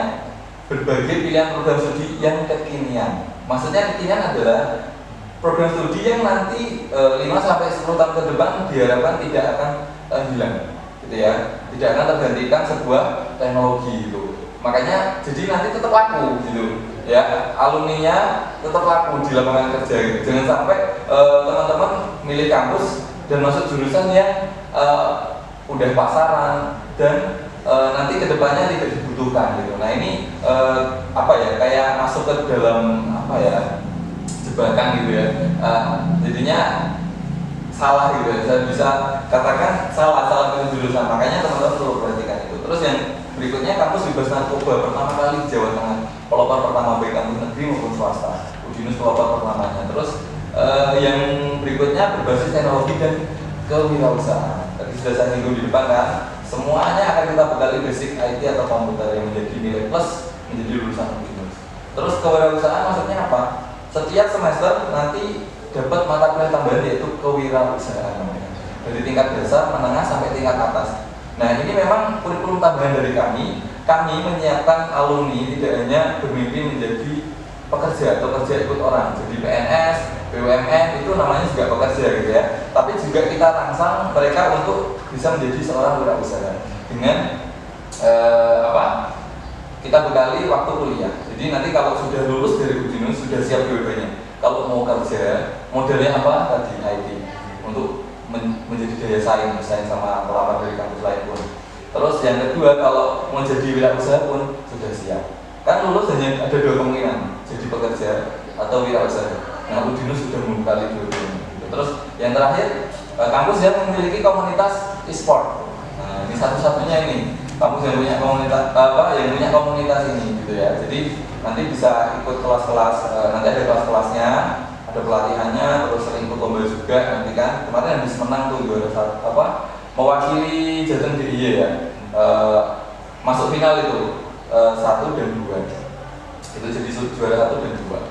berbagai pilihan program studi yang kekinian. Maksudnya kekinian adalah program studi yang nanti 5-10 tahun ke depan diharapkan tidak akan hilang. Gitu ya, tidak akan tergantikan sebuah teknologi gitu. Makanya jadi nanti tetap laku gitu ya, alumninya tetap laku di lapangan kerja gitu. Jangan sampai teman-teman milih kampus dan masuk jurusan yang udah pasaran dan nanti kedepannya tidak dibutuhkan gitu. Nah ini kayak masuk ke dalam jebakan gitu ya. Jadinya salah gitu ya, saya bisa katakan salah pilih jurusan. Makanya teman-teman perlu perhatikan itu. Terus yang berikutnya kampus bebas narkoba pertama kali di Jawa Tengah, pelopor pertama baik kampus negeri maupun swasta. Udinus pelopor pertamanya. Terus yang berikutnya berbasis teknologi dan kewirausahaan. Tadi sudah saya singgung di depan kan, semuanya akan kita bekali basic IT atau komputer yang menjadi nilai plus menjadi lulusan Udinus. Terus kewirausahaan maksudnya apa? Setiap semester nanti dapat mata kuliah tambahan yaitu kewirausahaan namanya. Dari tingkat dasar, menengah sampai tingkat atas. Nah ini memang kurikulum tambahan dari kami. Kami menyiapkan alumni tidak hanya bermimpi menjadi pekerja atau kerja ikut orang, jadi PNS, BUMN itu namanya juga pekerja gitu ya. Tapi juga kita rangsang mereka untuk bisa menjadi seorang wirausaha dengan kita bekali waktu kuliah. Jadi nanti kalau sudah lulus dari Udinus sudah siap dua-duanya. Kalau mau kerja modalnya apa tadi IT untuk menjadi daya saing sama pelamar dari kampus lain pun. Terus yang kedua kalau mau jadi wirausaha pun sudah siap. Kan lulus hanya ada dua kemungkinan, jadi pekerja atau wirausaha. Nah Udinus sudah membekali dua-duanya. Terus yang terakhir kampus yang memiliki komunitas e-sport. Nah ini satu-satunya ini kampus yang punya komunitas ini gitu ya. Jadi nanti bisa ikut kelas-kelas, nanti ada kelas-kelasnya, ada pelatihannya, terus sering ikut lomba juga nanti kan. Kemarin habis menang tuh juara mewakili Jateng DIY ya, masuk final itu 1 dan 2 itu jadi juara 1 dan 2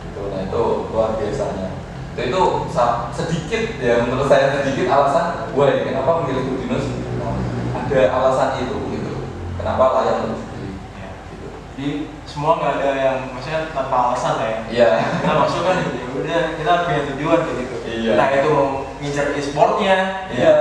gitu. Nah itu luar biasanya. Itu sedikit ya menurut saya sedikit alasan why kenapa memilih Udinus. Ada alasan itu gitu. Kenapa layak untuk dipilih? Ya. Gitu. Jadi semua nggak ada yang maksudnya tanpa alasan lah ya. Iya. Kita masuk kan gitu. Udah kita punya tujuan gitu. Iya. Nah itu mau ngincer e-sportnya, Iya. Ya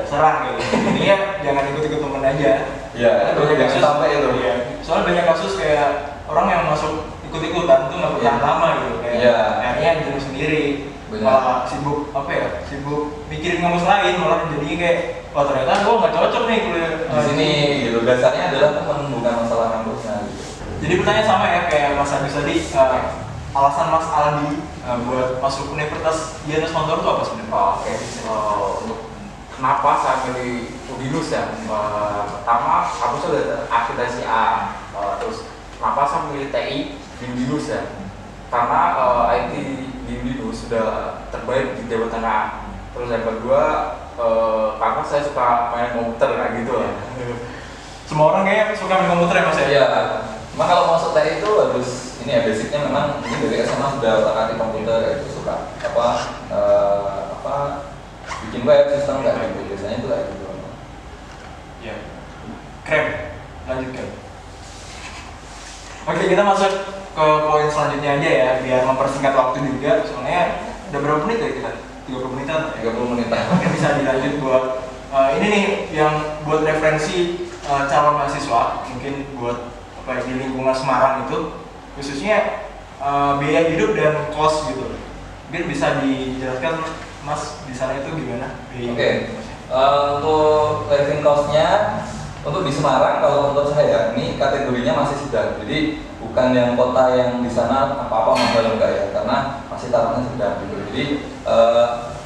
terserah gitu. Ini ya jangan ikut-ikut temen aja. Iya. Itu Banyak yang kasus sampai itu. Iya. Soalnya banyak kasus kayak orang yang masuk ikut-ikutan tuh nggak bertahan lama gitu. Kayak Iya. akhirnya jenuh sendiri. Benar. Malah sibuk sibuk mikirin kampus lain, malah jadinya kayak wah ternyata gue nggak cocok nih kuliah Di sini gitu. Dasarnya adalah teman bukan masalah kampusnya gitu. Jadi pertanyaan sama ya kayak Mas Agus tadi, alasan Mas Aldi buat masuk Universitas Dianus Montoro itu apa sebenarnya? Oke, untuk kenapa saya milih Udinus ya? Pertama, kampusnya udah akreditasi A. Terus kenapa saya milih TI di Udinus ya? Karena IT di Udinus sudah terbaik di Jawa Tengah. Terus yang kedua, karena saya suka main komputer kayak gitu lah. Semua orang kayaknya suka main komputer ya Mas ya? Iya. Cuma kalau masuk TI itu harus ini ya basicnya memang ini dari SMA sudah otak-atik komputer itu suka bikin web sistem kayak gitu biasanya itu kayak gitu. Iya. Keren. Lanjutkan. Oke kita masuk ke poin selanjutnya aja ya biar mempersingkat waktu juga. Soalnya udah berapa menit ya kita? 30 menitan. 30 menit. Mungkin bisa dilanjut buat ini nih yang buat referensi calon mahasiswa mungkin buat di lingkungan Semarang itu khususnya biaya hidup dan kos gitu. Mungkin bisa dijelaskan Mas di sana itu gimana? Oke. Untuk living cost-nya untuk di Semarang kalau menurut saya ini kategorinya masih sedang. Jadi bukan yang kota yang di sana apa-apa mahal enggak ya karena masih tarafnya sedang gitu. Jadi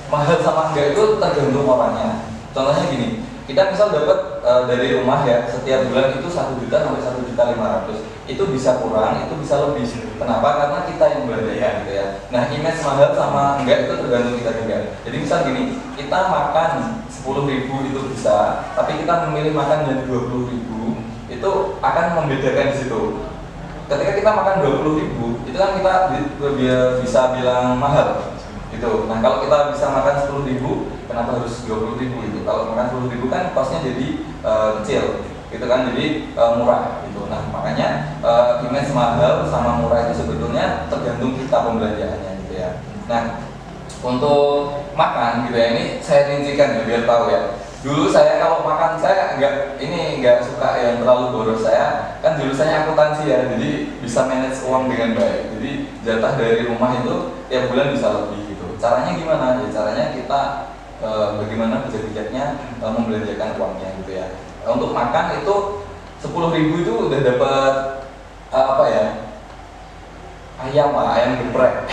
mahal sama enggak itu tergantung orangnya. Contohnya gini, kita misal dapat dari rumah ya setiap bulan itu 1 juta sampai 1.500.000 itu bisa kurang, itu bisa lebih. Kenapa? Karena kita yang belanja ya, gitu ya. Nah image mahal sama enggak itu tergantung kita juga. Jadi misal gini, kita makan 10.000 itu bisa, tapi kita memilih makan yang 20.000 itu akan membedakan di situ. Ketika kita makan 20.000 itu kan kita bisa bilang mahal gitu. Nah kalau kita bisa makan 10.000 kenapa harus 20.000 itu? Kalau makan 10.000 kan kosnya jadi kecil gitu kan, jadi murah gitu. Nah makanya image mahal sama murah itu sebetulnya tergantung kita pembelanjaannya gitu ya. Nah untuk makan gitu ya, ini saya rincikan ya biar tahu ya. Dulu saya kalau makan saya nggak suka yang terlalu boros. Saya kan jurusannya akuntansi ya, jadi bisa manage uang dengan baik. Jadi jatah dari rumah itu tiap bulan bisa lebih gitu. Caranya gimana? Ya caranya kita bagaimana bijak-bijaknya membelanjakan uangnya gitu ya. Untuk makan itu 10.000 itu udah dapat apa ya? Ayam geprek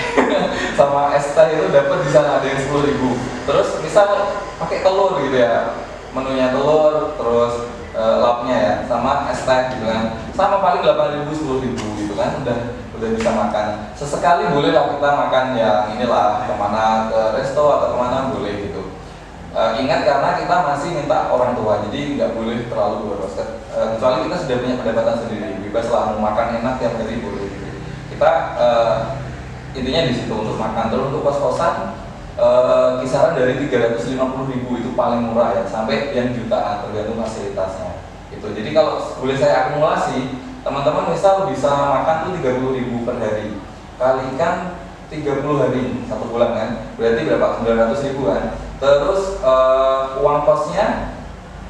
sama es teh itu dapat di sana ada yang 10.000. Terus misal pakai telur gitu ya, menunya telur, terus lauknya ya, sama es teh gitu kan, sama paling 8.000 10.000 gitu kan, udah bisa makan. Sesekali boleh lah kita makan yang inilah kemana ke resto atau kemana boleh gitu. Ingat karena kita masih minta orang tua, jadi nggak boleh terlalu boros. Kecuali kita sudah punya pendapatan sendiri, bebas lah mau makan enak tiap hari boleh. Gitu. Kita intinya di situ untuk makan. Terus untuk kos-kosan kisaran dari 350.000 itu paling murah ya, sampai yang jutaan tergantung fasilitasnya. Itu. Jadi kalau boleh saya akumulasi, teman-teman misal bisa makan tuh 30.000 per hari, kalikan 30 hari 1 bulan kan, berarti berapa? 900.000 kan. Terus uang kosnya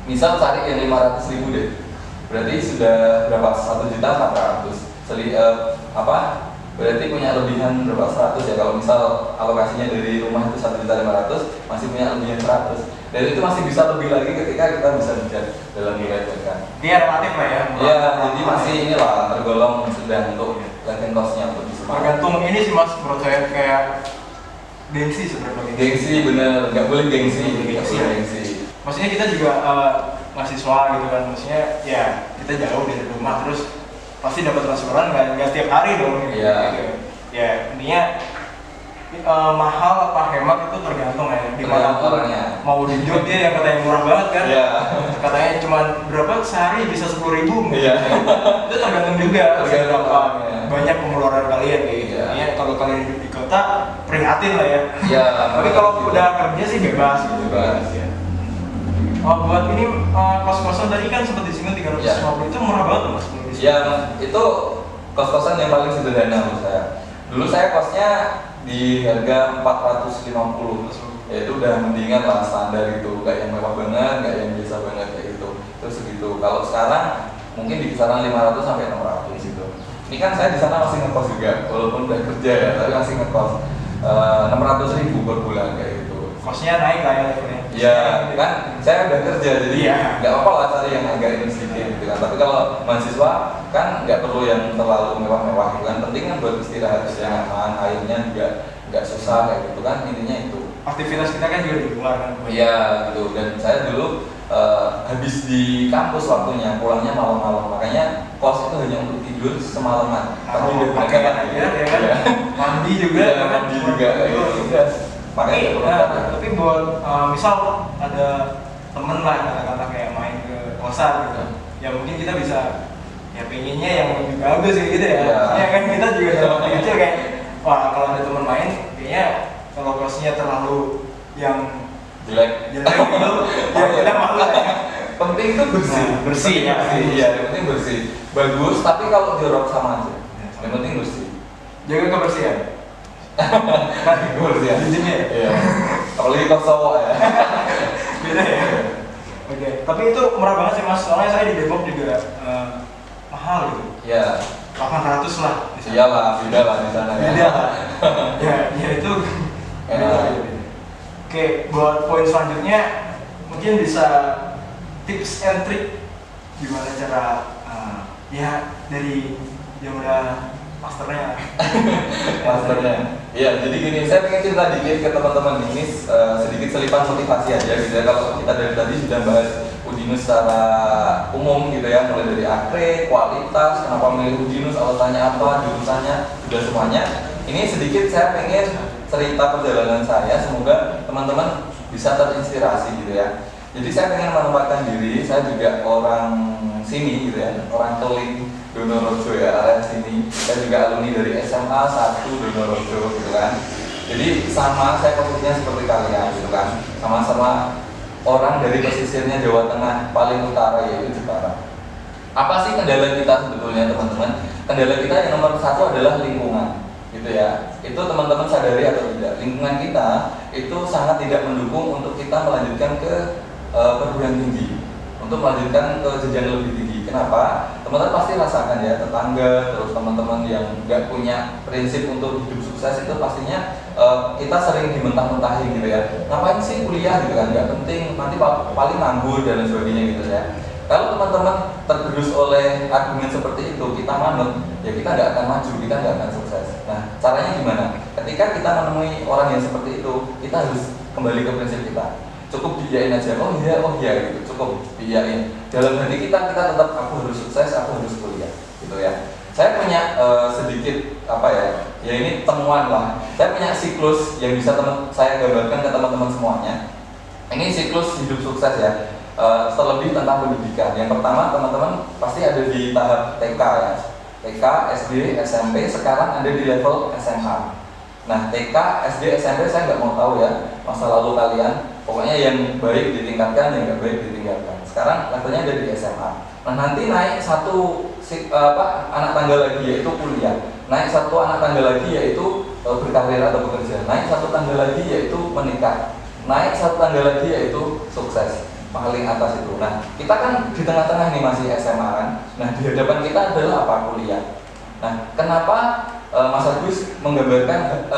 misal cari yang 500.000 deh, berarti sudah berapa? 1.400.000. Berarti punya lebihan berapa? 100 ya. Kalau misal alokasinya dari rumah itu 1.500.000, masih punya lebihan 100. Dan itu masih bisa lebih lagi ketika kita bisa bijak dalam nilai kan. Dia relatif lah ya. Iya, jadi masih inilah tergolong sedang untuk living cost-nya untuk bisa. Tergantung ini sih mas, menurut saya kayak gengsi sebenarnya. Gengsi bener, nggak boleh gengsi. Maksudnya kita juga mahasiswa gitu kan, maksudnya ya kita jauh dari rumah terus pasti dapat transferan nggak setiap hari dong gitu. Iya. Ya intinya mahal apa hemat itu tergantung ya di mana orangnya. Mau di Jogja yang katanya murah banget kan, katanya cuma berapa sehari bisa 10.000 itu tergantung juga berapa banyak pengeluaran kalian kayak gitu. Ya kalau kalian hidup di kota prihatin lah ya. Tapi kalau udah kerja sih bebas gitu. Buat ini kos-kosan tadi kan sempat disinggung 350 itu murah banget mas. Itu kos-kosan yang paling sederhana menurut saya. Dulu saya kosnya di harga 450, ya itu udah mendingan lah, standar itu, gak yang mewah banget, gak yang biasa banget kayak gitu. Terus segitu. Kalau sekarang mungkin di kisaran 500 sampai 600 gitu. Ini kan saya di sana masih ngekos juga, walaupun udah kerja ya, tapi masih ngekos 600.000 per bulan kayak gitu. Kosnya naik lah ya levelnya. Iya, kan saya udah kerja jadi nggak apa-apa lah cari yang agak ini sedikit gitu kan. Tapi kalau mahasiswa kan nggak perlu yang terlalu mewah-mewah gitu kan. Penting kan buat istirahat yang aman, airnya juga nggak susah kayak gitu kan, intinya itu. Aktivitas kita kan juga di luar kan. Iya gitu. Dan saya dulu habis di kampus waktunya, pulangnya malam-malam, makanya kos itu hanya untuk tidur semalaman. Tapi udah pakaian aja ya kan. Mandi juga kan. Mandi juga kayak gitu. Tapi buat misal ada temen lah kata-kata kayak main ke kosan gitu, ya mungkin kita bisa ya pengennya yang lebih bagus gitu ya. Ya kan kita juga dalam waktu kecil kayak wah kalau ada temen main kayaknya kalau kosnya terlalu yang jelek gitu ya kita malu ya. Penting itu bersih ya. Yang penting bersih, bagus. Tapi kalau jorok sama aja. Yang penting bersih. Jaga kebersihan. Kebersihan. Iya. Apalagi Kosovo ya. Beda ya. Oke. Tapi itu murah banget sih mas. Soalnya saya di Depok juga mahal gitu. Iya. 800 lah. Iyalah, beda lah di sana ya. Ya itu. Oke, buat poin selanjutnya mungkin bisa tips and trick gimana cara ya dari yang udah masternya. Iya, jadi gini, saya pengen cerita dikit ke teman-teman ini sedikit selipan motivasi aja gitu ya. Kalau kita dari tadi sudah bahas Udinus secara umum gitu ya, mulai dari akre, kualitas, kenapa milih Udinus, alasannya apa, jurusannya, sudah semuanya. Ini sedikit saya pengen cerita perjalanan saya, semoga teman-teman bisa terinspirasi gitu ya. Jadi saya pengen menempatkan diri, saya juga orang sini gitu ya, orang Keling Donorojo ya, area sini. Saya juga alumni dari SMA 1 Donorojo gitu kan. Jadi sama saya posisinya seperti kalian gitu kan, sama-sama orang dari pesisirnya Jawa Tengah paling utara yaitu Jepara. Apa sih kendala kita sebetulnya teman-teman? Kendala kita yang nomor satu adalah lingkungan gitu ya. Itu teman-teman sadari atau tidak, lingkungan kita itu sangat tidak mendukung untuk kita melanjutkan ke perguruan tinggi, untuk melanjutkan ke jenjang lebih tinggi. Kenapa? Teman-teman pasti rasakan ya, tetangga, terus teman-teman yang nggak punya prinsip untuk hidup sukses itu pastinya kita sering dimentah-mentahin gitu ya. Ngapain sih kuliah gitu kan, nggak penting, nanti paling nganggur dan lain sebagainya gitu ya. Kalau teman-teman tergerus oleh argumen seperti itu, kita manut, ya kita nggak akan maju, kita nggak akan sukses. Nah, caranya gimana? Ketika kita menemui orang yang seperti itu, kita harus kembali ke prinsip kita. Cukup diiyain aja, oh iya gitu, cukup diiyain. Dalam hati kita tetap aku harus sukses, aku harus kuliah, gitu ya. Saya punya sedikit apa ya ini temuan lah. Saya punya siklus yang bisa saya gambarkan ke teman-teman semuanya. Ini siklus hidup sukses ya. Terlebih tentang pendidikan. Yang pertama teman-teman pasti ada di tahap TK ya. TK, SD, SMP, sekarang ada di level SMA. Nah, TK, SD, SMP saya nggak mau tahu ya masa lalu kalian. Pokoknya yang baik ditingkatkan, yang nggak baik ditinggalkan. Sekarang levelnya ada di SMA. Nah, nanti naik anak tangga lagi yaitu kuliah. Naik satu anak tangga lagi yaitu berkarir atau bekerja. Naik satu tangga lagi yaitu menikah. Naik satu tangga lagi yaitu sukses. Paling atas itu. Nah, kita kan di tengah-tengah nih masih SMA kan. Nah, di hadapan kita adalah apa? Kuliah. Nah, kenapa Mas Agus menggambarkan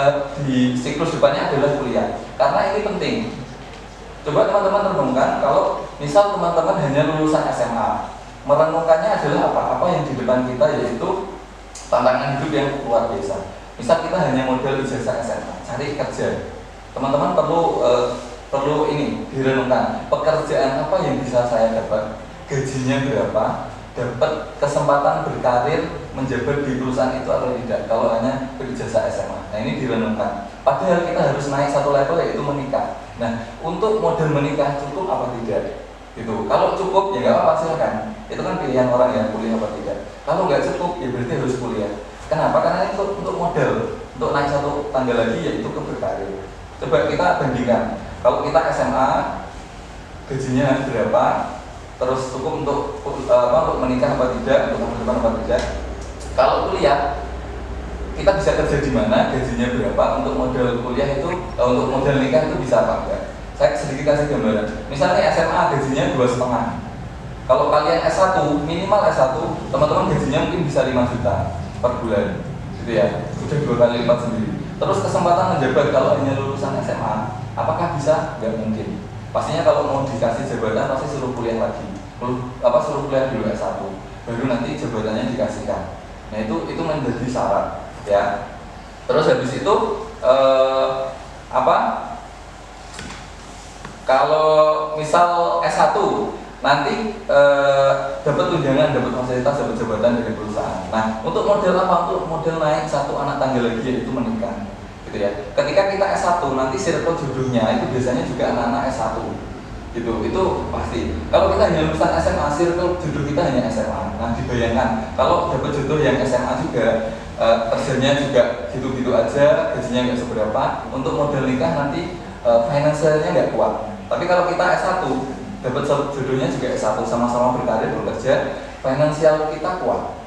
di siklus depannya adalah kuliah? Karena ini penting. Coba teman-teman renungkan, kalau misal teman-teman hanya lulusan SMA, merenungkannya adalah apa? Apa yang di depan kita yaitu tantangan hidup yang luar biasa. Misal kita hanya modal ijazah SMA, cari kerja. Teman-teman perlu ini direnungkan, pekerjaan apa yang bisa saya dapat, gajinya berapa, dapat kesempatan berkarir menjabat di perusahaan itu atau tidak kalau hanya berijazah SMA. Nah, ini direnungkan. Padahal kita harus naik satu level yaitu menikah. Nah, untuk modal menikah cukup apa tidak? Gitu. Kalau cukup ya nggak apa-apa silakan. Itu kan pilihan orang ya, kuliah apa tidak. Kalau nggak cukup ya berarti harus kuliah. Kenapa? Karena itu untuk modal, untuk naik satu tangga lagi yaitu ke berkarir. Coba kita bandingkan. Kalau kita SMA gajinya berapa, terus cukup untuk menikah apa tidak, untuk masa depan apa tidak. Kalau kuliah kita bisa kerja di mana, gajinya berapa, untuk modal kuliah itu, untuk modal nikah itu bisa apa enggak. Saya sedikit kasih gambaran. Misalnya SMA gajinya 2,5. Kalau kalian S1, minimal S1, teman-teman gajinya mungkin bisa 5 juta per bulan, gitu ya. Sudah 2 kali lipat sendiri. Terus kesempatan menjabat kalau hanya lulusan SMA, apakah bisa? Nggak mungkin. Pastinya kalau mau dikasih jabatan pasti suruh kuliah lagi. Suruh kuliah dulu S1, baru nanti jabatannya dikasihkan. Nah, itu menjadi syarat ya. Terus habis itu kalau misal S1 nanti dapat tunjangan, dapat fasilitas, dapat jabatan dari perusahaan. Nah, untuk model apa? Untuk model naik satu anak tangga lagi yaitu menikah, gitu ya. Ketika kita S1 nanti circle jodohnya itu biasanya juga anak-anak S1, gitu. Itu pasti. Kalau kita hanya lulusan SMA, circle jodoh kita hanya SMA. Nah, dibayangkan kalau dapat jodoh yang SMA juga, kerjanya juga gitu-gitu aja, gajinya nggak seberapa. Untuk model nikah nanti finansialnya nggak kuat. Tapi kalau kita S1 dapat jodohnya juga S1, sama-sama berkarir bekerja, finansial kita kuat.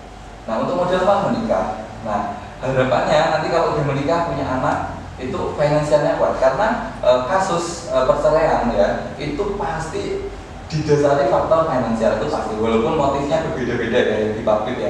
Nah, untuk model apa? Menikah. Nah, harapannya nanti kalau udah menikah punya anak itu finansialnya kuat karena kasus perceraian ya itu pasti didasari faktor finansial, itu pasti, walaupun motifnya berbeda-beda ya yang di publik ya,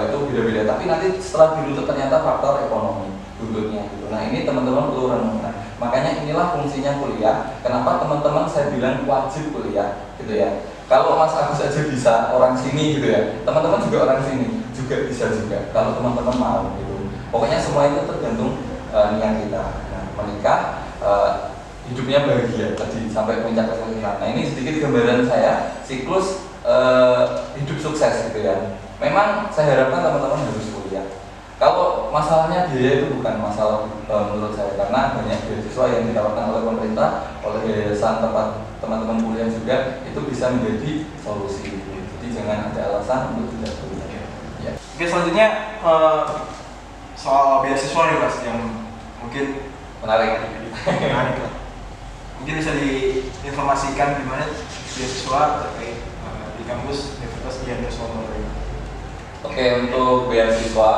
itu beda-beda, tapi nanti setelah diruntut ternyata faktor ekonomi buntutnya gitu. Nah, ini teman-teman perlu renungkan. Makanya inilah fungsinya kuliah. Kenapa teman-teman saya bilang wajib kuliah gitu ya. Kalau Mas Agus aja bisa, orang sini gitu ya, teman-teman juga orang sini juga bisa juga kalau teman-teman mau gitu. Pokoknya semua itu tergantung niat kita. Nah, menikah, hidupnya bahagia tadi sampai puncak kesuksesan. Nah, ini sedikit gambaran saya siklus hidup sukses gitu ya. Memang saya harapkan teman-teman harus kuliah. Kalau masalahnya biaya itu bukan masalah menurut saya, karena banyak beasiswa yang ditawarkan oleh pemerintah, oleh yayasan tempat teman-teman kuliah juga, itu bisa menjadi solusi. Jadi jangan ada alasan untuk tidak kuliah. Ya. Oke, selanjutnya soal beasiswa nih Mas, yang mungkin menarik. Mungkin bisa diinformasikan gimana beasiswa terkait di kampus Universitas Dian Yuswono. Oke, untuk beasiswa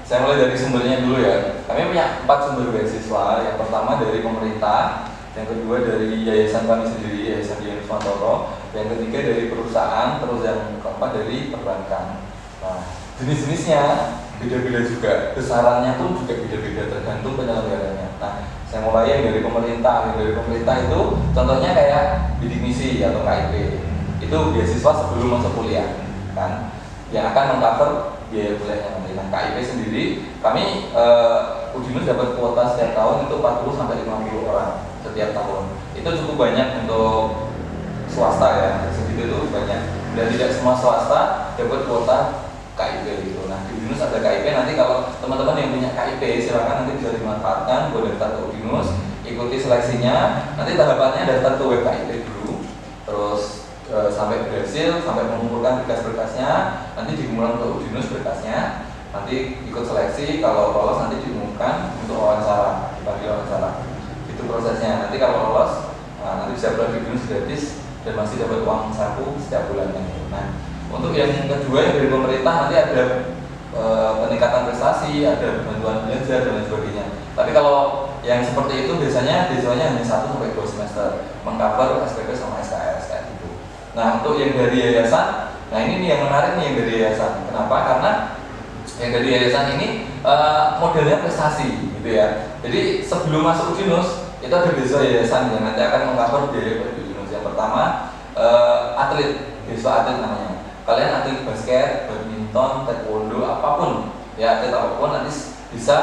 saya mulai dari sumbernya dulu ya. Kami punya 4 sumber beasiswa. Yang pertama dari pemerintah, yang kedua dari yayasan kami sendiri, Yayasan Dian Yuswono, yang ketiga dari perusahaan, terus yang keempat dari perbankan. Nah, jenis-jenisnya beda-beda juga, besarannya pun juga beda-beda tergantung penyelenggaranya. Nah, saya mulai yang dari pemerintah. Yang dari pemerintah itu contohnya kayak bidik misi atau KIP. Itu beasiswa sebelum masuk kuliah kan, yang akan mengcover biaya kuliahnya nanti. Nah, KIP sendiri kami Udinus dapat kuota setiap tahun itu 40 sampai 50 orang setiap tahun. Itu cukup banyak untuk swasta ya, segitu itu banyak. Dan tidak semua swasta dapat kuota KIP gitu. Nah, di Udinus ada KIP, nanti kalau teman-teman yang punya KIP silakan nanti bisa dimanfaatkan buat daftar ke Udinus, ikuti seleksinya. Nanti tahapannya daftar ke web KIP dulu, terus sampai berhasil, sampai mengumpulkan berkas-berkasnya, nanti dikumpulkan ke Udinus berkasnya, nanti ikut seleksi, kalau lolos nanti diumumkan untuk wawancara, dipanggil wawancara. Itu prosesnya. Nanti kalau lolos, nanti bisa apply di Udinus gratis dan masih dapat uang saku setiap bulannya. Nah, untuk yang kedua yang dari pemerintah nanti ada peningkatan prestasi, ada bantuan belajar dan lain sebagainya. Tapi kalau yang seperti itu biasanya beasiswanya hanya 1 sampai 2 semester, mengcover SPP sama SKS kayak gitu. Nah, untuk yang dari yayasan, nah ini nih yang menarik nih yang dari yayasan. Kenapa? Karena yang dari yayasan ini modelnya prestasi gitu ya. Jadi sebelum masuk Udinus itu ada beasiswa yayasan yang nanti akan mengcover biaya Udinus. Yang pertama atlet, beasiswa atlet namanya. Kalian atlet basket, badminton, taekwondo, apapun ya, atlet apapun nanti bisa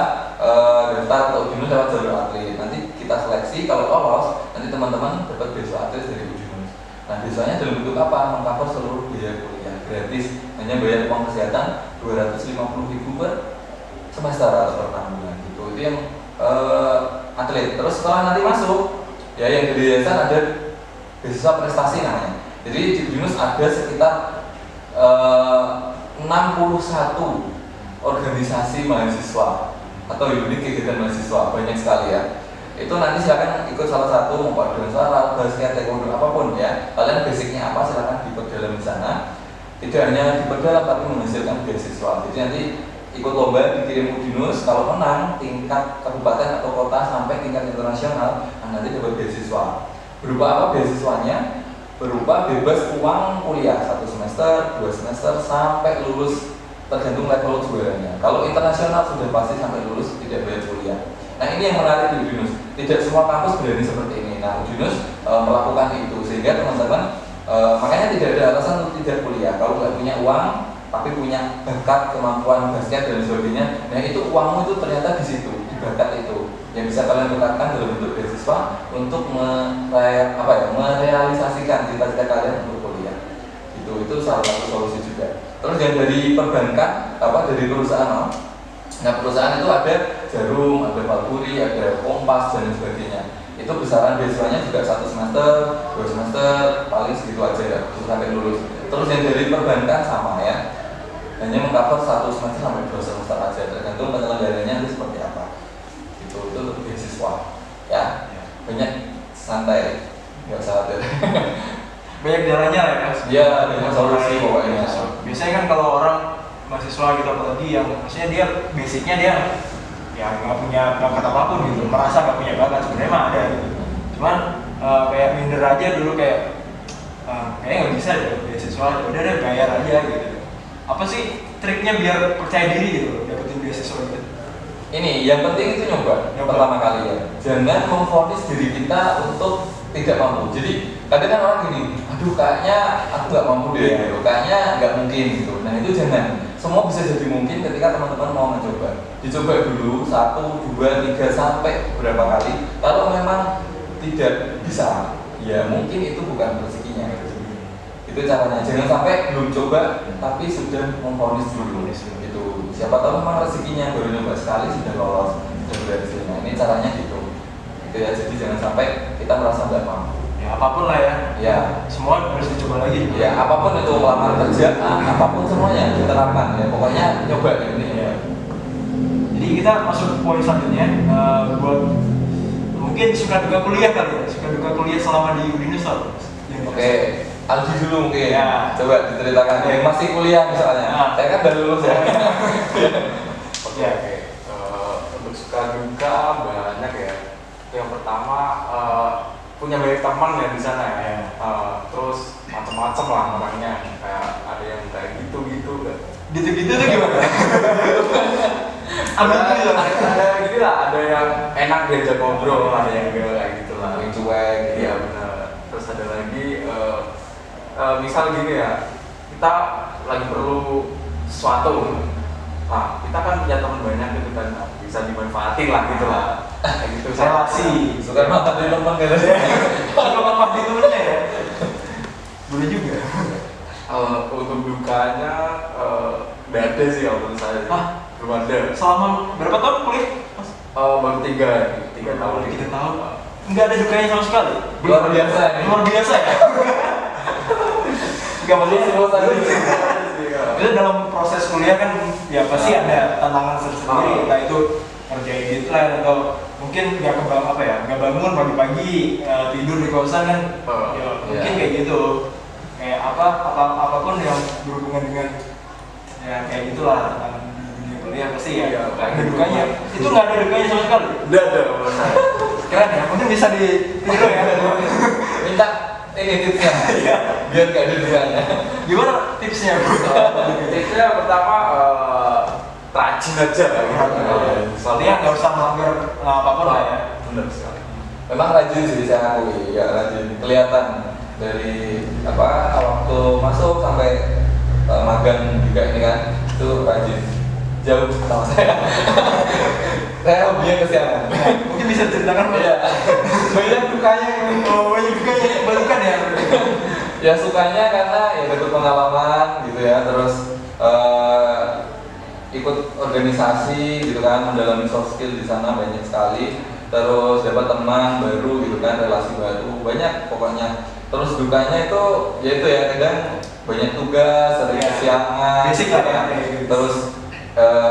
daftar ke Udinus lewat jalur atlet. Nanti kita seleksi, kalau lolos nanti teman-teman dapat beasiswa atlet dari Udinus. Nah, biasanya dalam bentuk apa? Mengcover seluruh biaya kuliah gratis, hanya bayar uang kesehatan 250.000 per semester atau per 6 bulan gitu. Itu yang atlet. Terus setelah nanti masuk, ya yang dari yayasan ada beasiswa prestasi namanya. Jadi di Udinus ada sekitar 61 organisasi mahasiswa atau unit kegiatan mahasiswa, banyak sekali ya. Itu nanti silakan ikut salah satu, mau paduan suara, basket, taekwondo, apapun ya. Kalian basicnya apa silakan diperdalam di sana. Tidak hanya diperdalam tapi menghasilkan beasiswa. Jadi nanti ikut lomba dikirim Udinus, kalau menang tingkat kabupaten atau kota sampai tingkat internasional, nanti dapat beasiswa. Berupa apa beasiswanya? Berupa bebas uang kuliah 1 semester, 2 semester sampai lulus, tergantung level juaranya. Kalau internasional sudah pasti sampai lulus tidak bayar kuliah. Nah, ini yang menarik di Udinus. Tidak semua kampus berani seperti ini. Nah, Udinus melakukan itu sehingga teman-teman makanya tidak ada alasan untuk tidak kuliah. Kalau nggak punya uang tapi punya bakat, kemampuan basket dan sebagainya, nah itu uangmu itu ternyata di situ, di bakat itu yang bisa kalian tukarkan dalam bentuk beasiswa untuk merealisasikan cita-cita kalian untuk kuliah. Itu salah satu solusi juga. Terus yang dari perbankan, dari perusahaan, nah perusahaan itu ada Jarum, ada Valpuri, ada Kompas dan sebagainya. Itu besaran beasiswanya juga 1 semester, 2 semester, paling segitu aja ya, sampai lulus. Terus yang dari perbankan sama ya, hanya mengcover 1 semester sampai 2 semester aja, tergantung penyelenggaranya itu seperti apa. Itu untuk beasiswa ya, banyak santai, nggak usah khawatir. Banyak jalannya lah ya. Iya, banyak solusi pokoknya. Biasanya kan kalau orang mahasiswa gitu apalagi yang maksudnya dia basicnya dia ya nggak punya bakat apapun gitu, merasa nggak punya bakat, sebenarnya mah ada gitu. Cuman kayak minder aja dulu kayak kayaknya nggak bisa deh beasiswa, udah deh bayar aja gitu. Apa sih triknya biar percaya diri gitu dapetin beasiswa gitu? Ini yang penting itu nyoba. Pertama kali ya, jangan memvonis diri kita untuk tidak mampu. Jadi kadang kan orang gini, aduh kayaknya aku nggak mampu deh, gitu. Kayaknya nggak mungkin gitu. Nah itu jangan. Semua bisa jadi mungkin ketika teman-teman mau mencoba. Dicoba dulu 1, 2, 3 sampai beberapa kali. Kalau memang tidak bisa, ya mungkin itu bukan rezekinya. Itu caranya. Jangan sampai belum coba tapi sudah memvonis dulu. Itu siapa tahu memang rezekinya baru nyoba sekali sudah lolos, sudah berhasil. Nah ini caranya gitu. Gitu ya. Jadi jangan sampai kita merasa nggak mampu. Ya apapun lah ya. Ya. Semua harus dicoba lagi. Ya apapun itu, melamar kerja, apapun semuanya diterapkan ya. Pokoknya nyoba ini. Ya. Jadi kita masuk ke poin selanjutnya. Buat mungkin suka duka kuliah kali ya. Suka duka kuliah selama di Udinus lah. Oke. Aldi dulu mungkin. Ya. Coba diceritakan yang masih kuliah misalnya. Saya kan udah lulus ya. Oke. Untuk suka duka banyak ya. Yang pertama punya banyak teman ya di sana ya. Terus macam-macam lah orangnya. Kayak ada yang kayak gitu-gitu. Gitu-gitu tuh gimana? Ada gitu lah. Ada yang enak diajak ngobrol, ada yang enggak kayak gitu lah. Yang cuek. Iya benar. Terus ada lagi misal gini ya, kita lagi perlu sesuatu. Nah, kita kan punya teman banyak gitu kan, bisa dimanfaatin lah gitu lah. Kayak gitu. Relasi. Suka makan di teman gitu. Suka makan di temennya ya. Boleh juga. Untuk dukanya nggak ada sih kalau menurut saya. Hah? Belum ada. Selama berapa tahun kuliah? Baru 3 tahun. 3 tahun. nggak ada dukanya sama sekali. Luar biasa ini. Luar biasa ya. Nggak maksudnya itu dalam proses kuliah kan ya pasti ada tantangan tersendiri, entah itu ngerjain deadline atau mungkin nggak bangun pagi-pagi, tidur di kosan kan, mungkin kayak gitu, kayak apapun yang berhubungan dengan ya kayak gitulah tantangan di dunia kuliah pasti ya ada dukanya. Itu nggak ada dukanya sama sekali. Nggak ada. Keren ya, mungkin bisa ditiru ya. Minta ini tipsnya, biar gak ada dukanya. Gimana tipsnya bro? Tipsnya pertama rajin aja Soalnya nggak usah melanggar apapun lah ya. Benar sekali. Memang rajin sih saya akui, ya rajin. Kelihatan dari waktu masuk sampai magang juga ini kan, itu rajin. Jauh sama saya. Saya hobinya kesiangan. Mungkin bisa diceritakan Mas? Iya. Banyak dukanya ini. Oh, banyak dukanya, balikan ya. Ya sukanya karena ya dapat pengalaman gitu ya, terus ikut organisasi gitu kan, mendalami soft skill di sana banyak sekali, terus dapat teman baru gitu kan, relasi baru banyak pokoknya. Terus dukanya itu yaitu ya kadang banyak tugas, sering kesiangan, basic lah ya. Terus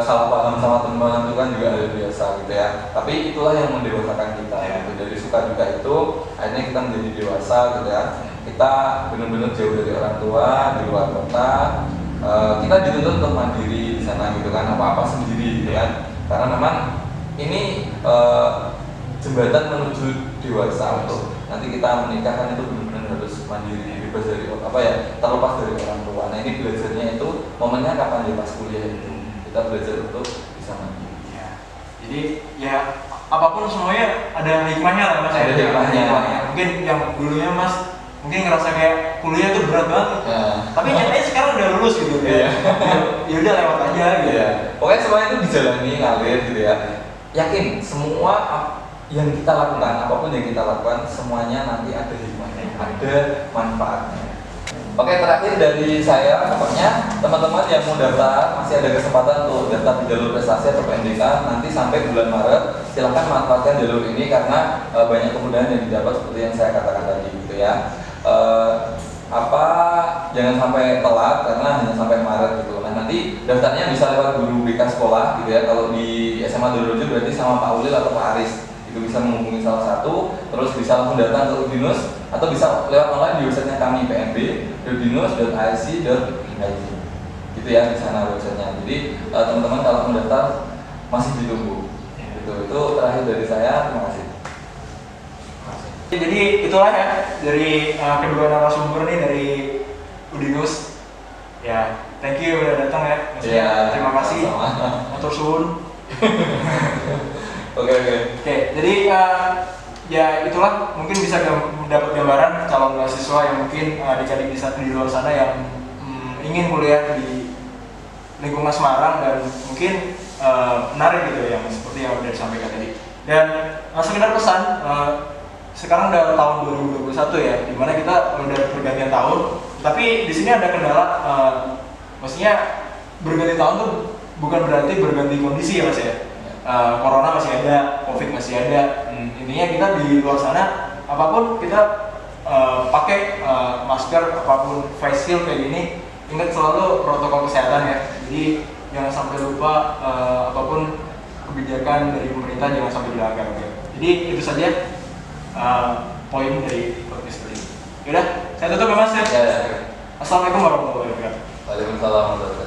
salah paham sama teman itu kan juga hal biasa gitu ya. Tapi itulah yang mendewasakan kita gitu. Dari suka duka itu akhirnya kita menjadi dewasa gitu ya. Kita benar-benar jauh dari orang tua, di luar kota. Kita dituntut untuk mandiri di sana gitu kan, apa-apa sendiri gitu kan. Karena memang ini jembatan menuju dewasa untuk nanti kita menikah kan itu benar-benar harus mandiri, bebas dari terlepas dari orang tua. Nah ini belajarnya itu momennya kapan ya, pas kuliah itu kita belajar untuk bisa mandiri. Ya. Jadi ya apapun semuanya ada hikmahnya lah Mas. Ada hikmahnya. Mungkin yang dulunya Mas mungkin ngerasa kayak kuliah itu berat banget. Ya. Tapi nyatanya sekarang udah lulus gitu ya. Ya udah lewat aja gitu. Iya. Pokoknya semuanya itu dijalani ngalir gitu ya. Yakin semua yang kita lakukan, apapun yang kita lakukan, semuanya nanti ada hikmahnya, ada manfaatnya. Oke, terakhir dari saya, pokoknya teman-teman yang mau daftar masih ada kesempatan untuk daftar di jalur prestasi atau PNDK nanti sampai bulan Maret. Silahkan manfaatkan jalur ini karena banyak kemudahan yang didapat seperti yang saya katakan tadi gitu ya. Jangan sampai telat karena hanya sampai Maret gitu. Nah nanti daftarnya bisa lewat guru BK sekolah gitu ya. Kalau di SMA Dorojo berarti sama Pak Ulil atau Pak Aris. Itu bisa menghubungi salah satu, terus bisa langsung datang ke Udinus atau bisa lewat online di websitenya kami pnb.udinus.ac.id gitu ya, di sana websitenya. Jadi teman-teman kalau mendaftar masih ditunggu. Gitu. Itu terakhir dari saya, terima kasih. Jadi itulah ya dari kedua narasumber nih dari Udinus. Ya, thank you udah datang ya. Mas. Terima kasih. Matur suwun. Oke. Jadi ya itulah mungkin bisa mendapat gambaran calon mahasiswa yang mungkin dicari di luar sana yang ingin kuliah di lingkungan Semarang dan mungkin menarik gitu yang seperti yang udah disampaikan tadi. Dan sekedar pesan, sekarang udah tahun 2021 ya, dimana kita udah pergantian tahun. Tapi di sini ada kendala, maksudnya berganti tahun tuh bukan berarti berganti kondisi ya Mas ya. Corona masih ada, Covid masih ada. Intinya kita di luar sana apapun kita pakai masker, apapun face shield kayak gini, ingat selalu protokol kesehatan ya. Jadi jangan sampai lupa apapun kebijakan dari pemerintah jangan sampai dilanggar. Jadi itu saja poin dari podcast kali ini. Yaudah, saya tutup ya Mas ya. Ya. Assalamualaikum warahmatullahi wabarakatuh. Waalaikumsalam warahmatullahi wabarakatuh.